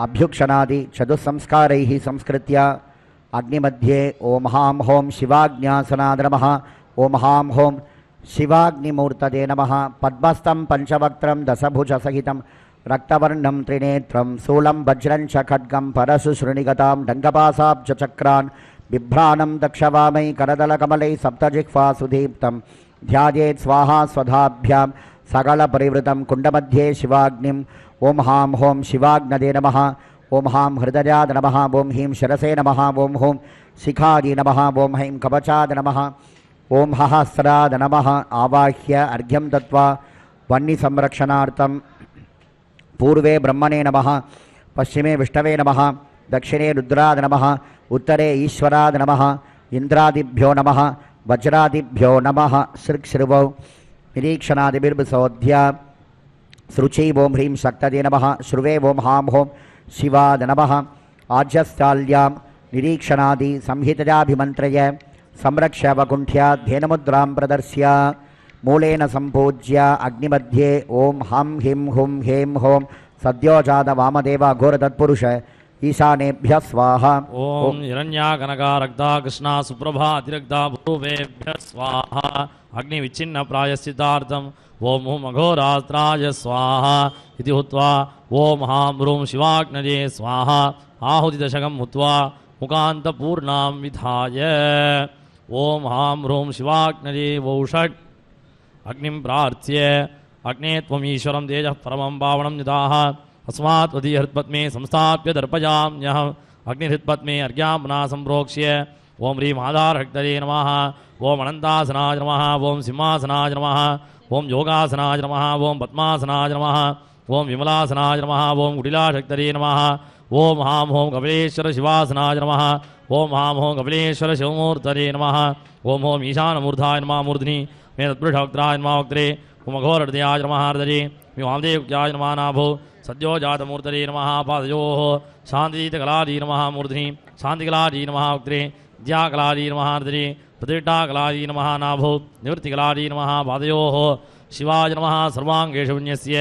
अभ्युक्षणादि चतुस्संस्कारैः संस्कृत्य अग्निमध्ये ओम हां हों शिवाग्न्यासनाद नमः ओम हां हों शिवाग्निमूर्तये नमः पद्मस्तं पंचवक्त्रं दशभुजसहितं रक्तवर्णं त्रिनेत्रं शूलं वज्रं च खड्गं परशुश्रुणिगतां डङ्गपासाब्जचक्रान् बिभ्राणं दक्षवामै करदलकमलै सप्तजिह्वासुदीप्तं ध्यायेत् स्वाहा स्वधाभ्यां सकलपरिवृतं कुण्डमध्ये शिवाग्निम् ओम हां हों शिवाग्नदे नमः ओम हां हृदयाद नमः ओम ह्रीं शिरसे नमः ओम हों शिखादि नमः ओम हैं कवचाद नमः ओम सहस्राद नमः आवाह्य अर्घ्यं दत्त्वा वह्निसंरक्षणार्थं पूर्वे ब्रह्मणे नमः पश्चिमे विष्णवे नमः दक्षिणे रुद्राद नमः उत्तरे ईश्वराद नमः इंद्रादिभ्यो नमः वज्रादिभ्यो नमः सृक्श्रुवौ निरीक्षणादिभिर्भसोध्या सृचि ओम ह्रीं शक्तदे नमः श्रुवे ओम हां हों शिवाद नमः आज्यस्थाल्यां निरीक्षणादि संहितजाभिमन्त्रय संरक्ष्य वकुण्ठ्या ध्येनमुद्रां प्रदर्श्य मूलेन सम्पूज्य अग्निमध्ये ओम हं हिं हुं हें हों सद्योजात वामदेव घोरतत्पुरुष ईशानेभ्यः स्वाहा ओम हिरण्या कनका रक्ता कृष्णा सुप्रभा अतिरक्ता भूवेभ्यः स्वाहा अग्नि विच्छिन्न प्रायश्चितार्थम ओम हुम अघोरात्राय स्वाहा इति हुत्वा ओम हां ह्रूं शिवाग्नये स्वाहा आहुतिदशकं हुत्वा मुखान्तपूर्णां विधाय ओम हां ह्रूं शिवाग्नये वौषट् अग्निं प्रार्थ्य अग्ने त्वमीश्वरं तेजः परमं पावनं यदाः अस्मात् त्वदीयहृत्पद्मे संस्थाप्य दर्पयाम्यहम् अग्निहृत्पद्मे अर्घ्याम्ना सम्प्रोक्ष्य ओम ह्रीं आधारहक्तये नमः ओम अनन्तासनाय नमः ओम सिंहासनाय नमः ओम योगासनाय नमः ओम पद्मासनाय नमः ओम विमलासनाय नमः ओम कुटिलाशक्तये नमः ओम हां हों कपिलेश्वर शिवासनाय नमः ओम हां हों कपिलेश्वर शिवमूर्तये नमः ओम हों ईशानमूर्धाय नमः मूर्ध्नि मे तत्पुरुषवक्त्राय नमः वक्त्रे ओम अघोरहृदयाय नमः हृदये मे वामदेवज्ञाय नमः नाभो सद्यो जातमूर्तये नमः पादयोः शान्तिकलादी नमः मूर्ध्नि शान्तिकलादी नमः वक्त्रे विद्याकलादी नमः हृदये प्रतिष्ठाकलादी नमः नाभो निवृत्तिकलादी नमः पादयोः शिवाय नमः सर्वाङ्गेषु विन्यस्य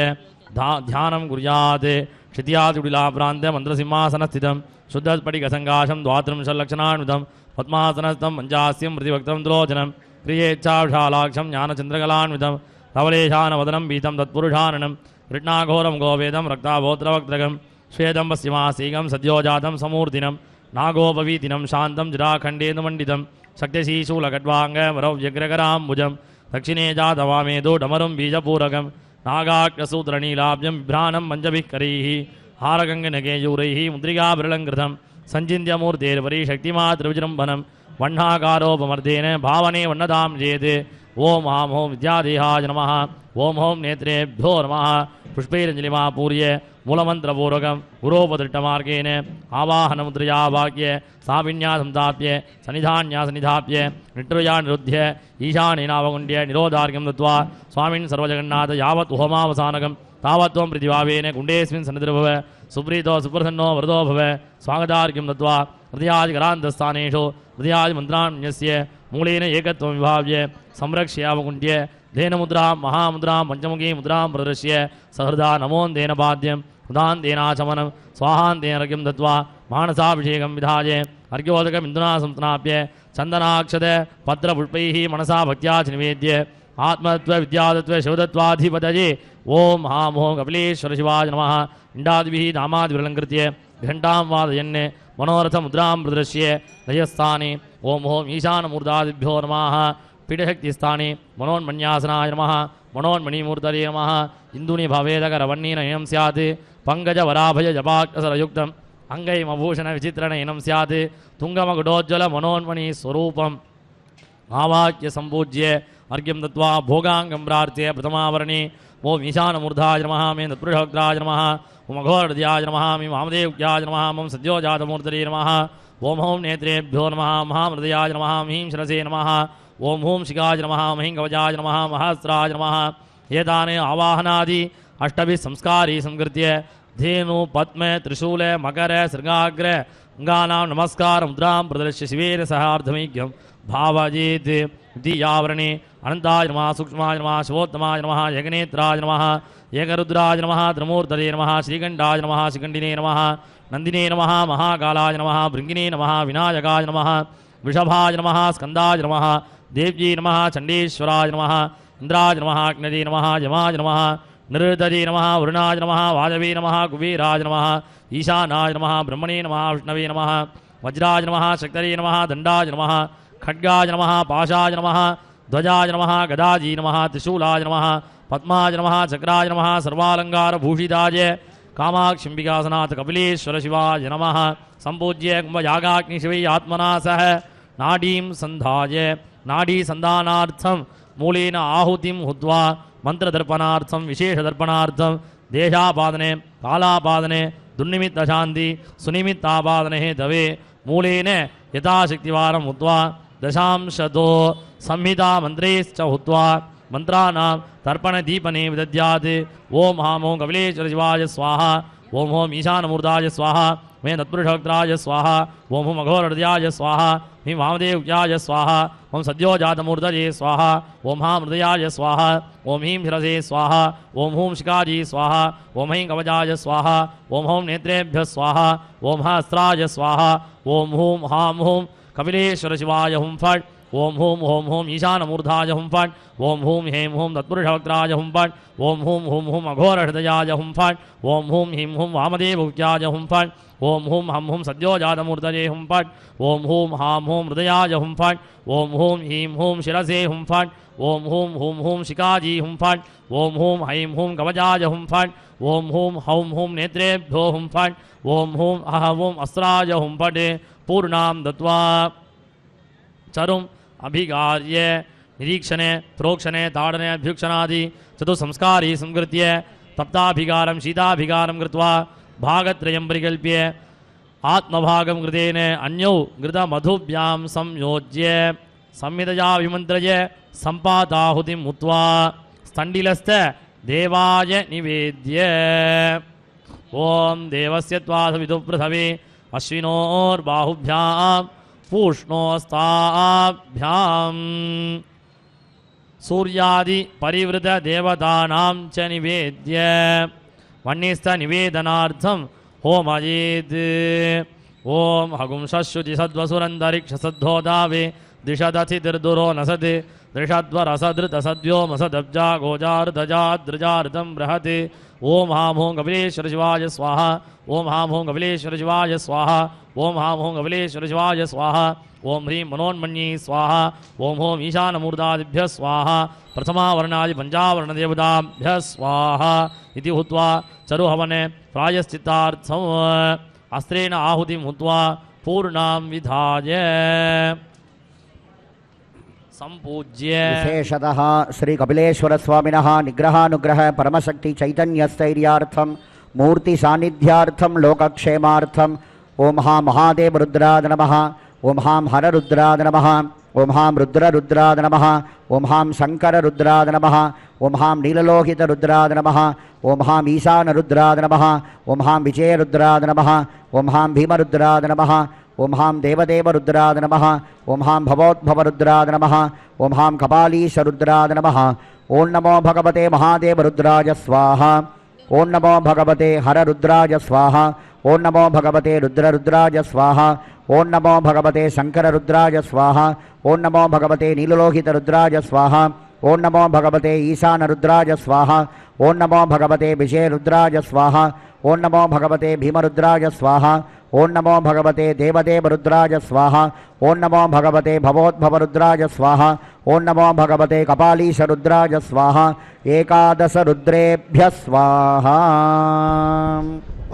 ध्यानं कुर्यात् क्षित्यादिलाभ्रान्ते मन्त्रसिंहासनस्थितं शुद्धस्फटिकसङ्काशं द्वात्रिंशल्लक्षणान्वितं पद्मासनस्थं पञ्चास्यं प्रतिवक्त्रं त्रिलोचनं प्रियेच्छाविशालाक्षं ज्ञानचन्द्रकलान्वितं धवलेशानवदनं पीतं तत्पुरुषाननं कृष्णाघोरं गोवेदं रक्ताभोत्रवक्त्रकं श्वेतं पश्चिमासीकं सद्योजातं समूर्तिनं नागोपवीतिनं शान्तं जराखण्डेन्दुमण्डितं शक्तिशीशूलकड्वाङ्गवरव्यग्रकराम्बुजं दक्षिणे जातवामेदो डमरुं बीजपूरकं नागाग्रसूत्रनीलाब्जं बिभ्राणं पञ्चभिः करैः हारगङ्गनकेयूरैः मुद्रिकाभिरलङ्कृतं सञ्चिन्त्यमूर्तेर्परिशक्तिमातृविजृम्भनं वह्नाकारोपमर्देन भावने वह्नतां चेत् ओम हां हों विद्यादेहाय नमः ओम हों नेत्रेभ्यो नमः पुष्पैरञ्जलिमापूर्य मूलमन्त्रपूर्वकं गुरोपदृष्टमार्गेण आवाहनमुद्रया वाक्य साविन्यासंस्थाप्य सन्निधान्यासनिधाप्य निट्रुया निरुध्य ईशानेनावकुण्ड्य निरोधार्घ्यं दत्त्वा स्वामिन् सर्वजगन्नाथ यावत् होमावसानकं तावत्त्वं प्रतिभावेन कुण्डेऽस्मिन् सन्निधिर्भव सुप्रीतो सुप्रसन्नो वरदो भव स्वागतार्घ्यं दत्त्वा हृदयादिकरान्तस्थानेषु हृदयादिमन्त्राण्यस्य मूलेन एकत्वं विभाव्य संरक्ष्यावकुण्ड्य धेनुमुद्रां महामुद्रां पञ्चमुखी मुद्रां प्रदर्श्य सहृदा नमोन्देन पाद्यं हृदान्तेनाचमनं स्वाहान्तेनर्घ्यं दत्त्वा मानसाभिषेकं विधाय अर्घ्योदकमिन्दुना संस्थाप्य चन्दनाक्षत पत्रपुष्पैः मनसा भक्त्या च निवेद्य आत्मतत्व विद्यातत्व शिवतत्वाधिपतये ओम हां हों कपिलेश्वर शिवाय नमः इण्डादिभिः नामादिभिरलङ्कृत्य घण्टां वादयन् मनोरथमुद्रां प्रदर्श्य लयस्थाने ओम हों ईशानमूर्धादिभ्यो नमः पीठशक्तिस्थाने मनोन्मन्यासनाय नमः मनोन्मणिमूर्तये नमः इन्दुनि भवेदकरवन्नीनयनं स्यात् पङ्कजवराभय जपाक्षरयुक्तम् अङ्गैमभूषणविचित्रणयनं स्यात् तुङ्गमकुटोज्ज्वलमनोन्मणिस्वरूपम् आवाक्य सम्पूज्य अर्घ्यं दत्त्वा भोगाङ्गं प्रार्थ्य प्रथमावरणे ओम ईशानमूर्धाय नमः मे तत्पुरुषवक्त्राय नमः ओम अघोरहृदयाय नमः मे वामदेवज्ञाय नमः मम सद्योजातमूर्तये नमः ओम हों नेत्रेभ्यो नमः महामृदयाय नमः ह्रीं शिरसे नमः ओम हों शिखाय नमः महीं कवचाय नमः महस्राय नमः एतानि आवाहनादि अष्टभिः संस्कारी संकृत्य धेनु पद्म त्रिशूल मकर सृगाग्र अङ्गानां नमस्कार मुद्रां प्रदर्श्य शिवेन सह अर्धमैक्यं भावयेत् द्वितीयावरणे अनन्ताय नमः सूक्ष्माय नमः शिवोत्तमाय नमः यज्ञनेत्राय नमः एकरुद्राय नमः त्रिमूर्तये नमः श्रीकण्ठाय नमः श्रीकण्ठिने नमः नन्दिने नमः महाकालाय नमः भृङ्गिने नमः विनायकाय नमः वृषभाय नमः स्कन्दाय नमः देव्यै नमः चण्डेश्वराय नमः इन्द्राय नमः अग्नये नमः यमाय नमः निरुद्धये नमः वरुणाय नमः वाजवे नमः कुबेराय नमः ईशानाय नमः ब्रह्मणे नमः विष्णवे नमः वज्राय नमः शक्तये नमः दण्डाय नमः खड्गाय नमः पाशाय नमः ध्वजाय नमः गदाजी नमः त्रिशूलाय नमः पद्माय नमः चक्राय नमः सर्वालङ्कारभूषिताय कामाक्षिम्बिकासनाथ कपिलेश्वर शिवाय नमः सम्पूज्य कुम्भयागाग्निशिवै आत्मना सह नाडीं सन्धाय नाडीसन्धानार्थं मूलेन आहुतिं हुत्वा मन्त्रदर्पणार्थं विशेषदर्पणार्थं देशापादने कालापादने दुर्निमित्तशान्ति सुनिमित्तापादने दवे मूलेन यथाशक्तिवारं हुत्वा दशांशतो संहिता मन्त्रैश्च हुत्वा मन्त्राणां तर्पणदीपने विदद्यात् ओम हां हों कपिलेश्वर शिवाय स्वाहा ओम हों ईशानमूर्धाय स्वाहा मे तत्पुरुषोक्त्राय स्वाहा ओम हुम अघोरहृदयाय स्वाहा ह्रीं वामदेव्याय स्वाहा ओम सद्योजातमूर्धये स्वाहा ओम हां हृदयाय स्वाहा ओम ह्रीं शिरसे स्वाहा ओम हूं शिखाजी स्वाहा ओम ह्रीं कवचाय स्वाहा ओम हूं नेत्रेभ्यः स्वाहा ओम हस्त्राय स्वाहा ओम हूं हां हूं कपिलेश्वर शिवाय हुं फट् ओम हूं ईशानमूर्धाय हुं फट् ओम हूं हें हूं तत्पुरुषवक्त्राय हुं फट् ओम हूं अघोरहृदयाय हुं फट् ओम हूं ह्रीं हूं वामदेवउक्त्याय हुं फट् ओम हूं हम हूं सद्योजातमूर्धये हुं फट् ओम हूं हां हूं हृदयाय हुं फट् ओम हूं ह्रीं हूं शिरसे हुं फट् ओम हूं शिखाजी हुं फट् ओम हूं हैं हूं कवचाय हुं फट् ओम हूं नेत्रेभ्यो हुं फट् ओम हूं अस्त्राय हुं फट् पूर्णां दत्वा चरुम् अभिगार्य निरीक्षणे प्रोक्षणे ताडने अभ्युक्षणादि चतुसंस्कारी संकृत्य तप्ताभिगारं शीताभिगारं कृत्वा भागत्रयं परिकल्प्य आत्मभागं कृतेन अन्यौ घृतमधुभ्यां संयोज्य संहितया विमन्त्रय सम्पाताहुतिम् उक्त्वा स्तण्डिलस्थ देवाय निवेद्य ओम देवस्य त्वासविदुपृथवे अश्विनोर्बाहुभ्यां पूष्णोस्ताभ्यां सूर्यादि परिवृत देवतानां च निवेद्य वह्निस्थ निवेदनार्थं होमयेत् ओम हगुंशुचि सद्वसुरन्तरिक्षसद्धोदावे दिशदथिर्दुरो नसत् दृषद्वरसधृतसद्व्योमसदब्जा गोजार्धजाद्रजार्धं बृहत् ओम हां हूं कपिलेश्वर शिवाय स्वाहा ओम हां हूं कपिलेश्वर शिवाय स्वाहा ओम हां हूं कपिलेश्वर शिवाय स्वाहा ओम ह्रीं मनोन्मन्ये स्वाहा ओम हों ईशानमूर्धादिभ्यः स्वाहा प्रथमावर्णादि पञ्चावर्णदेवताभ्यः स्वाहा इति उक्त्वा चरुहवने प्रायश्चित्तार्थम् अस्त्रेण आहुतिं हुत्वा पूर्णां विधाय संपूज्य विशेषतः श्री कपिलेश्वर स्वामिनः निग्रहानुग्रह परमशक्ति चैतन्य स्थैर्यार्थं मूर्ति सान्निध्यार्थं लोकक्षेमार्थं ओम हां महादेव रुद्राद नमः ओम हां हर रुद्राद नमः ओम हां रुद्राद नमः ओम हां शंकर रुद्राद नमः ओम हां नीललोहित रुद्राद नमः ओम हां ईशान रुद्राद नमः ओम हां विजय रुद्राद नमः ओम हां भीम रुद्राद नमः ओम हां देवदेव रुद्राद नमः ओम हां भवोद्भव रुद्राद नमः ओम हां कपालीश रुद्राद नमः ओम नमो भगवते महादेव रुद्राय स्वाहा ओम नमो भगवते हर रुद्राय स्वाहा ओम नमो भगवते रुद्राय स्वाहा ओम नमो भगवते शंकर रुद्राय स्वाहा ओम नमो भगवते नीललोहित रुद्राय स्वाहा ओम नमो भगवते ईशान रुद्राय स्वाहा ओम नमो भगवते विजय रुद्राय स्वाहा ओम नमो भगवते भीमरुद्राय स्वाहा ओम नमो भगवते देवदेव रुद्राय स्वाहा ओम नमो भगवते भवोद्भव रुद्राय स्वाहा ओम नमो भगवते कपालीश रुद्राय स्वाहा एकादश रुद्रेभ्यः स्वाहा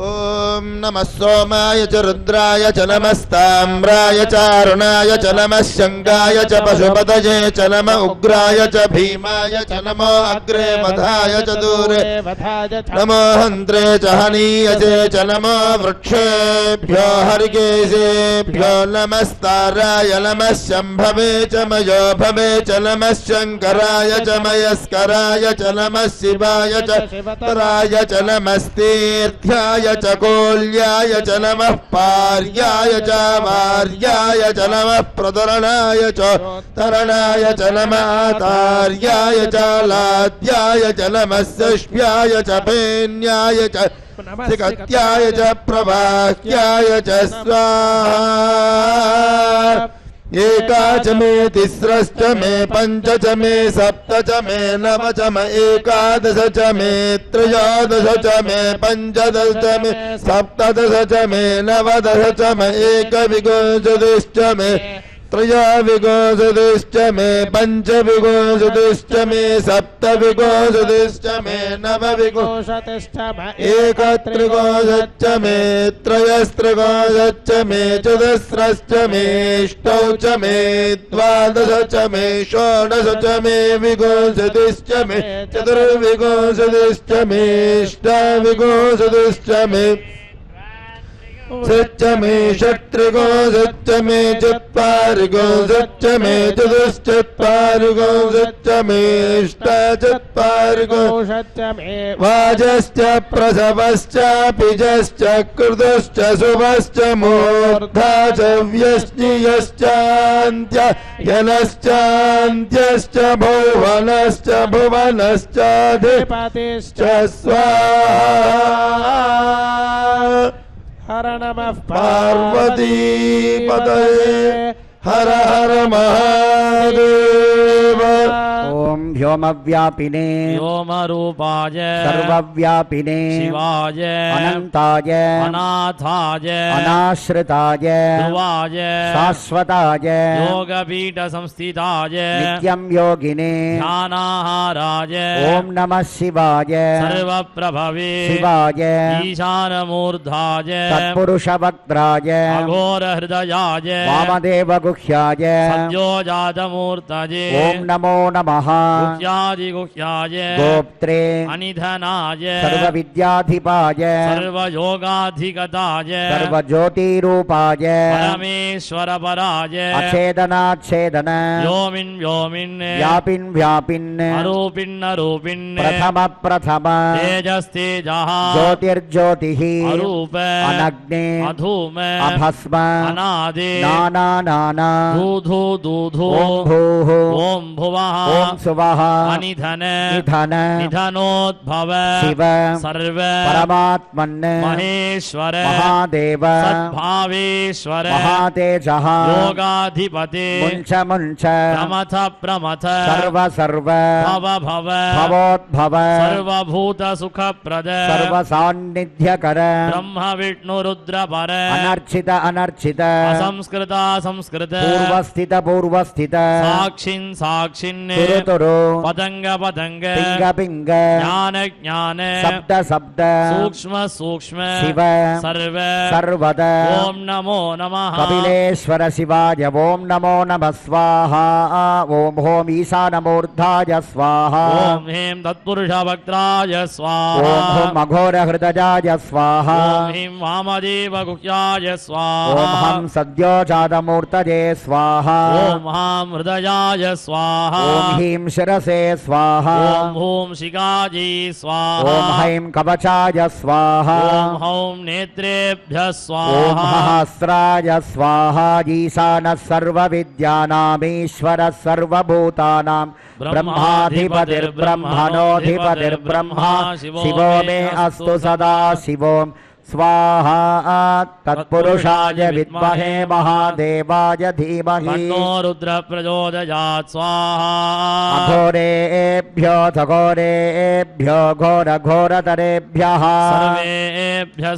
ओम नमः सोमाय च रुद्राय च नमस्ताम्राय च अरुणाय च नमः शंगाय च पशुपतये च नमः उग्राय च भीमाय च नमो अग्रे वधाय च दूरे नमो हन्त्रे च हनीयसे च नमो वृक्षेभ्यो हरिकेशेभ्यो नमस्ताराय नमः शम्भवे च मयो भवे च नमः शंकराय च मयस्कराय च नमः शिवाय च तराय च नमस्तीर्थ्याय च कोल्याय च नमः पार्याय च वार्याय च नमः प्रतरणाय च तरणाय च नमः तार्याय च लाद्याय च नमः सष्प्याय च पेन्याय च सिकत्याय च प्रवाह्याय च स्वाहा एकाच मे तिस्रश्च मे पंच च मे सप्त च मे नव च मे एकादश च मे त्रयोदश च मे पंचदश च मे सप्तदश च मे नवदश च मे एकविंशतिश्च मे त्रयोविंशतिश्च मे पंचविंशतिश्च मे सप्तविंशतिश्च मे नवविंशतिश्च मे एकत्रिंशच्च मे त्रयस्त्रिंशच्च मे चतुस्रश्च मे अष्टौ च मे द्वादश च मे षोडश च मे विंशतिश्च मे चतुर्विंशतिश्च मे अष्टाविंशतिश्च मे सच्च मे षट्रिगो सच्च मे चत्वारिगो सच्च मे चतुश्चत्वारिगो सच्च मेऽष्टचत्वारिगो वाजश्च प्रसवश्च पिजश्च कृतश्च शुभश्च मूर्धा च व्यश्चियश्चान्त्य यनश्चान्त्यश्च भुवनश्च भुवनश्चाधिपतिश्च स्वाहा हर नमः पार्वतीपतये हर हर महादेव ओम व्योमव्यापिने व्योमरूपाय सर्वव्यापिने शिवाय अनंताय अनाथाय अनाश्रिताय ध्रुवाय शाश्वताय योगपीठ संस्थिताय नित्यं योगिने ध्यानाहाराय ओम नमः शिवाय सर्वप्रभवे शिवाय ईशानमूर्धाय तत्पुरुषवक्त्राय अघोरहृदयाय वामदेव गुह्याय सद्योजातमूर्तये ओम नमो नमः गुह्यादिगुह्याय गोप्त्रे अनिधनाय सर्वविद्याधिपाय सर्वयोगाधिगताय सर्वज्योतिरूपाय परमेश्वरपराय अछेदनाच्छेदन व्योमिन् व्योमिन् व्यापिन् व्यापिन् अरूपिन्नरूपिन् प्रथम प्रथम तेजस्तेजः ज्योतिर्ज्योतिः अरूप अनग्ने अधूम अभस्म अनादि नाना नाना दूधु दूधु ओम भूः ओम भुवः ओम सुवः अनिधन निधन निधनोद्भव शिव सर्व परमात्मन् महेश्वर महादेव सद्भावेश्वर महातेजः योगाधिपते मुञ्च मुञ्च प्रमथ प्रमथ सर्व सर्व भव भव भवोद्भव सर्वभूत सुखप्रद सर्वसान्निध्यकर ब्रह्म विष्णु रुद्र पर अनर्चित अनर्चित असंस्कृत संस्कृत पूर्वस्थित पूर्वस्थित साक्षिन् साक्षिन् तुरु तुरु पतंग पतंग पिंग पिंग ज्ञान ज्ञान शब्द शब्द सूक्ष्म सूक्ष्म शिव सर्व सर्वद ओम नमो नमः कपिलेश्वर शिवाय ओम नमो नमः स्वाहा ओम होम ईशानमूर्धाय स्वाहा ओम ह्रीं तत्पुरुष वक्त्राय ओम स्वाहा होम अघोर हृदयाय स्वाहा ओम ह्रीं वामदेव गुह्याय ओम स्वाहा हम सद्योजातमूर्तये स्वाहा ओम हां हृदयाय स्वाहा ओम ह्रीं शिरसे स्वाहा ओम हूं शिखाजी स्वाहा ओम हैं कवचाय स्वाहा ओम हौं नेत्रेभ्यः ओम स्वाहा सहस्राय स्वाहा ईशानः सर्वविद्यानामीश्वरः सर्वभूतानां ब्रह्माधिपतिर्ब्रह्मणोऽधिपतिर्ब्रह्मा शिवो मे अस्तु सदा शिवों स्वाहा तत्पुरुषाय विद्महे महादेवाय धीमहि तन्नो रुद्र प्रचोदयात् स्वाहा अघोरेभ्यो घोरेभ्यो घोरघोरतरेभ्यः सर्वेभ्यः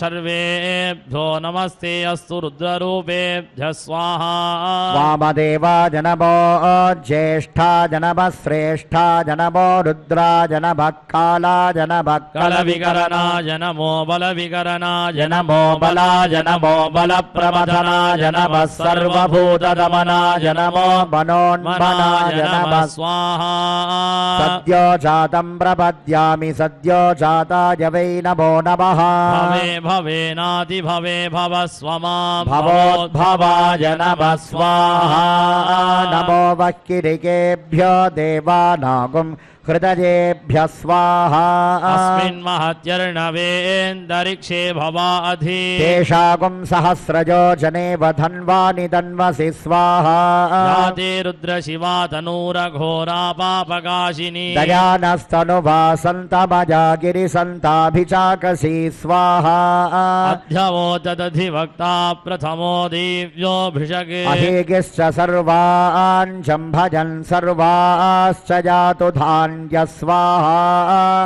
सर्वेभ्यो नमस्ते अस्तु रुद्ररूपेभ्यः स्वाहा वामदेवाय नमो ज्येष्ठाय नमः श्रेष्ठाय नमो रुद्राय नमः कालाय नमः कलविकरणाय नमो बलविकरणाय नमो बलाय नमो बलप्रमथनाय नमः सर्वभूतदमनाय नमो मनोन्मनाय नमः स्वाहा सद्यो जातं प्रपद्यामि सद्यो जाताय वै नमो नमः भवे भवेनाति भवे भव स्वमां भवोद्भवाय नमः स्वाहा नमो वक्किरिकेभ्यो देवानागुं हृदयेभ्यः स्वाहा अस्मिन् महत्यर्णवेन्दरिक्षे भवाधि तेषागुं सहस्रजो जनेव धन्वानि धन्वसि स्वाहा याते रुद्रशिवा तनूरघोरा पापकाशिनी दयानस्तनुभासन्तमजा गिरिसन्ताभिचाकसी स्वाहा अध्यवो तदधिवक्ता प्रथमो दिव्योऽभिषक् अहेगिश्च सर्वाञ्चं भजन् सर्वाश्च जातु धान्य स्वाहा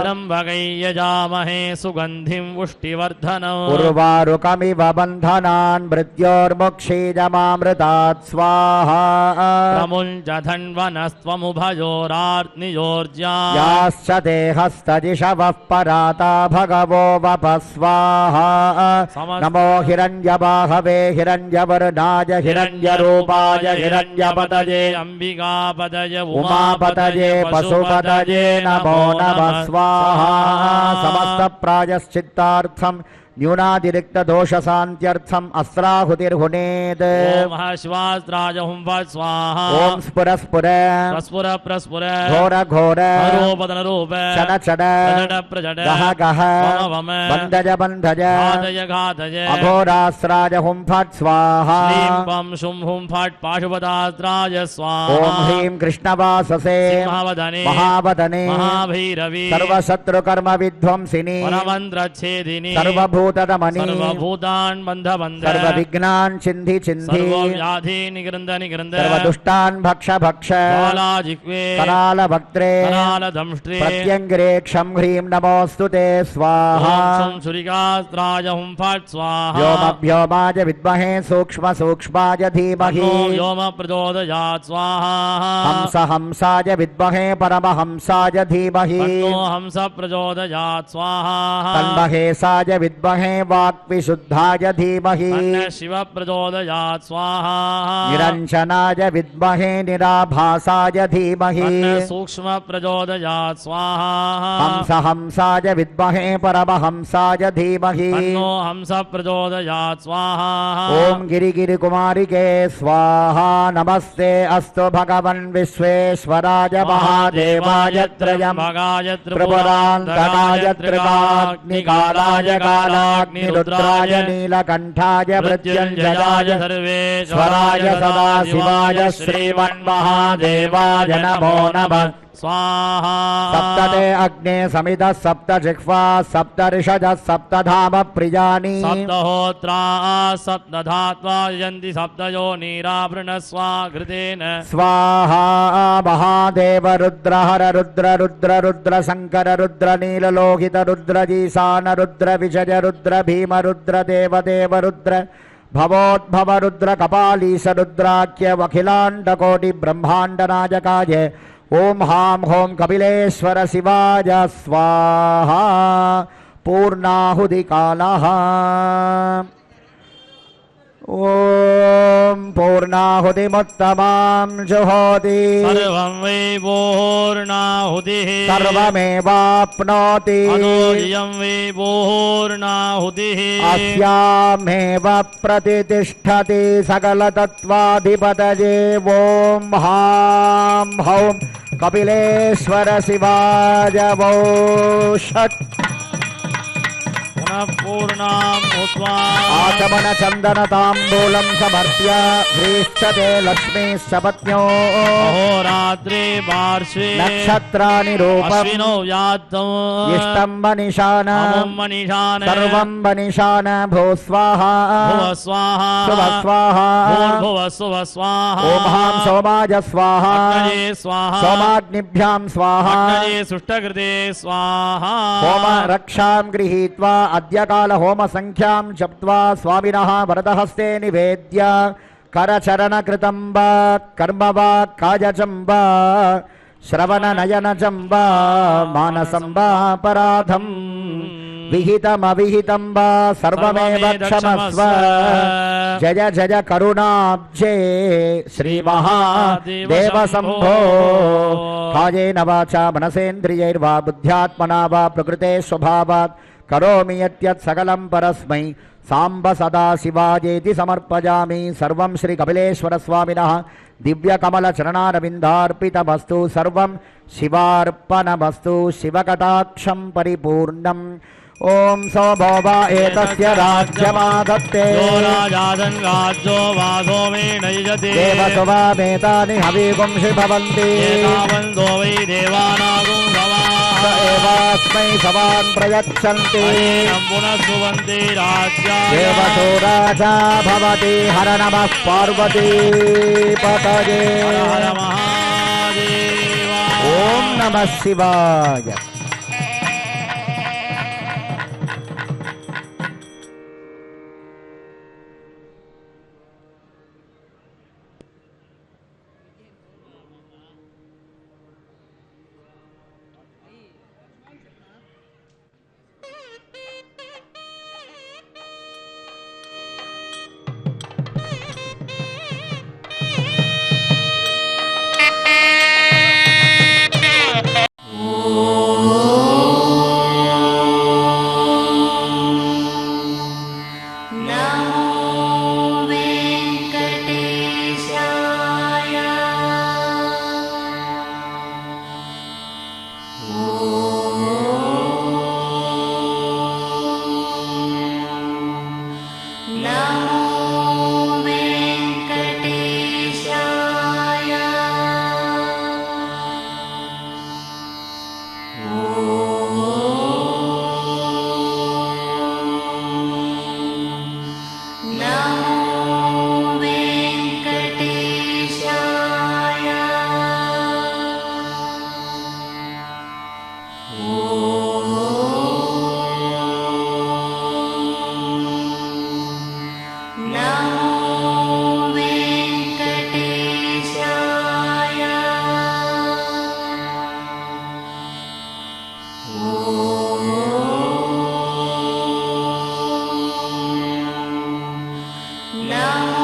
त्र्यम्बकै यजामहे सुगन्धिं पुष्टिवर्धनम् उर्वारुकमिव बन्धनान् मृत्योर्मुक्षीजमामृतात् स्वाहा प्रमुञ्च धन्वनस्त्वमुभयोरार्नियोर्ज्या याश्च ते हस्तदिशवः पराता भगवो वप स्वाहा नमो हिरण्यबाहवे हिरण्यवर्णाय हिरण्यरूपाय हिरण्यपतये अम्बिकापतय उमापतये पशुपतये नमो नमः स्वाहा समस्तप्रायश्चित्तार्थं न्यूनातिरिक्तदोषशान्त्यर्थम् अस्त्राहुतिर्हुनेत् ओम शिवास्त्राय हुं फट् स्वाहा ॐ स्फुर स्फुर प्रस्फुर प्रस्फुर घोर घोर रूपदन रूप चड चड प्रजड प्रजड गह गह वम वम बन्धज बन्धज घातय घातय अघोरास्त्राय हुं फट् स्वाहा श्लीं पं शुं हुं फट् पाशुपतास्त्राय स्वाहा ॐ ह्रीं कृष्णवाससे सिंहवदने महावदने महाभैरवी सर्वशत्रुकर्म विध्वंसिनी परमन्त्रच्छेदिनी सर्वभूतदमनी सर्वभूतान् बन्ध बन्ध सर्वविघ्नान् छिन्धि छिन्धि सर्वव्याधि निगृन्द निगृन्द सर्वदुष्टान् भक्ष भक्ष कालाजिह्वे करालभक्त्रे करालदंष्ट्रे प्रत्यङ्गिरे क्षं ह्रीं नमोऽस्तु ते स्वाहा ॐ सुरिकास्त्राय हुं फट् स्वाहा व्योमव्योमाय विद्महे सूक्ष्म सूक्ष्माय धीमहि तन्नो व्योम प्रचोदयात् स्वाहा हंस हंसाय विद्महे परमहंसाय धीमहि तन्नो हंस प्रचोदयात् स्वाहा तन्महेशाय विद्महे वाक्विशुद्धाय धीमहि तन्न शिव प्रचोदयात् स्वाहा निरञ्जनाय विद्महे निराभासाय धीमहि तन्न सूक्ष्म प्रचोदयात् स्वाहा हंस हंसाय विद्महे परमहंसाय धीमहि तन्नो हंस प्रचोदयात् स्वाहा ॐ गिरिगिरिकुमारिके स्वाहा नमस्ते अस्तु भगवन् विश्वेश्वराय महादेवाय त्र्यम्बकाय प्रपुरान्तकाय त्रिकाग्निकालाय कालाग्निरुद्राय नीलकण्ठाय मृत्युञ्जयाय सर्वेश्वराय सदाशिवाय श्रीमन्महादेवाय नमो नमः स्वाहा सप्तते अग्ने समितः सप्त जिह्वा सप्त ऋषजः सप्तधाम प्रियाणि सप्तहोत्रा सप्तधात्वा यन्ति सप्तयोनिरावृणस्वाघृतेन स्वाहा महादेव रुद्र हर रुद्र रुद्र रुद्र शङ्कर रुद्र नीललोहित रुद्र जीशान रुद्र विजय रुद्र भीम रुद्र देवदेव रुद्र भवोद्भव रुद्र कपालीश रुद्राख्य वखिलाण्डकोटि ब्रह्माण्ड नायकाय ओम हां हों कपिलेश्वर शिवाय स्वाहा पूर्णाहुति कालः ओम पूर्णाहुतिमुत्तमां जुहोति सर्वं वै पूर्णाहुतिः सर्वमेवाप्नोति अनोजयं वै पूर्णाहुतिः अस्यामेव प्रतितिष्ठति सकलतत्त्वाधिपतये ॐ हां हौं कपिलेश्वर शिवाय वौ षट् पूर्णां भूत्वा आचमन चंदन तांबूलं समर्प्य ह्रीष्टते लक्ष्मीश्च पत्न्यो अहोरात्रे पार्श्वे नक्षत्राणि रूपम् अश्विनो व्यात्तम् इष्टं वनिशान अमुं मनीषान सर्वं वनिशान भू स्वाहा भुव स्वाहा शुभ स्वाहा भूर्भुव सुव स्वाहा ॐ हां सोमाय स्वाहा अग्नये स्वाहा सोमाग्निभ्यां स्वाहा अग्नये सुष्टकृते स्वाहा होम रक्षां गृहीत्वा अद्य काल होम संख्यां जप्त्वा स्वामिनः वरदहस्ते निवेद्य करचरण कृतं वा कर्म वा कायजं वा श्रवण नयनजं वा मानसं वा अपराधं विहितमविहितं वा सर्वमेव क्षमस्व जय जय करुणाब्जे श्रीमहादेव शम्भो कायेन वाचा मनसेन्द्रियैर्वा बुद्ध्यात्मना वा प्रकृते स्वभावात् करोमि यत् सकलं परस्मै सांब सदा शिवाजेति समर्पयामि सर्वं श्री कपिलेश्वर स्वामिनः दिव्यकमल चरणारविन्दार्पितमस्तु सर्वं शिवार्पणमस्तु शिवकटाक्षं परिपूर्णम् ओम सोभोव एतस्य राज्यमादत्ते यो राजादन् राज्यो वासो मे नयजते देवसुवामेतानि हविगुंषि भवन्ति एतावन्तो वै देवानागुं स एवास्मै सवान् प्रयच्छन्ति पुनः सुवन्ति राज्याय देवतो राजा भवति हर नमः पार्वती पतये हर हर महादेव ओम नमः शिवाय। नमो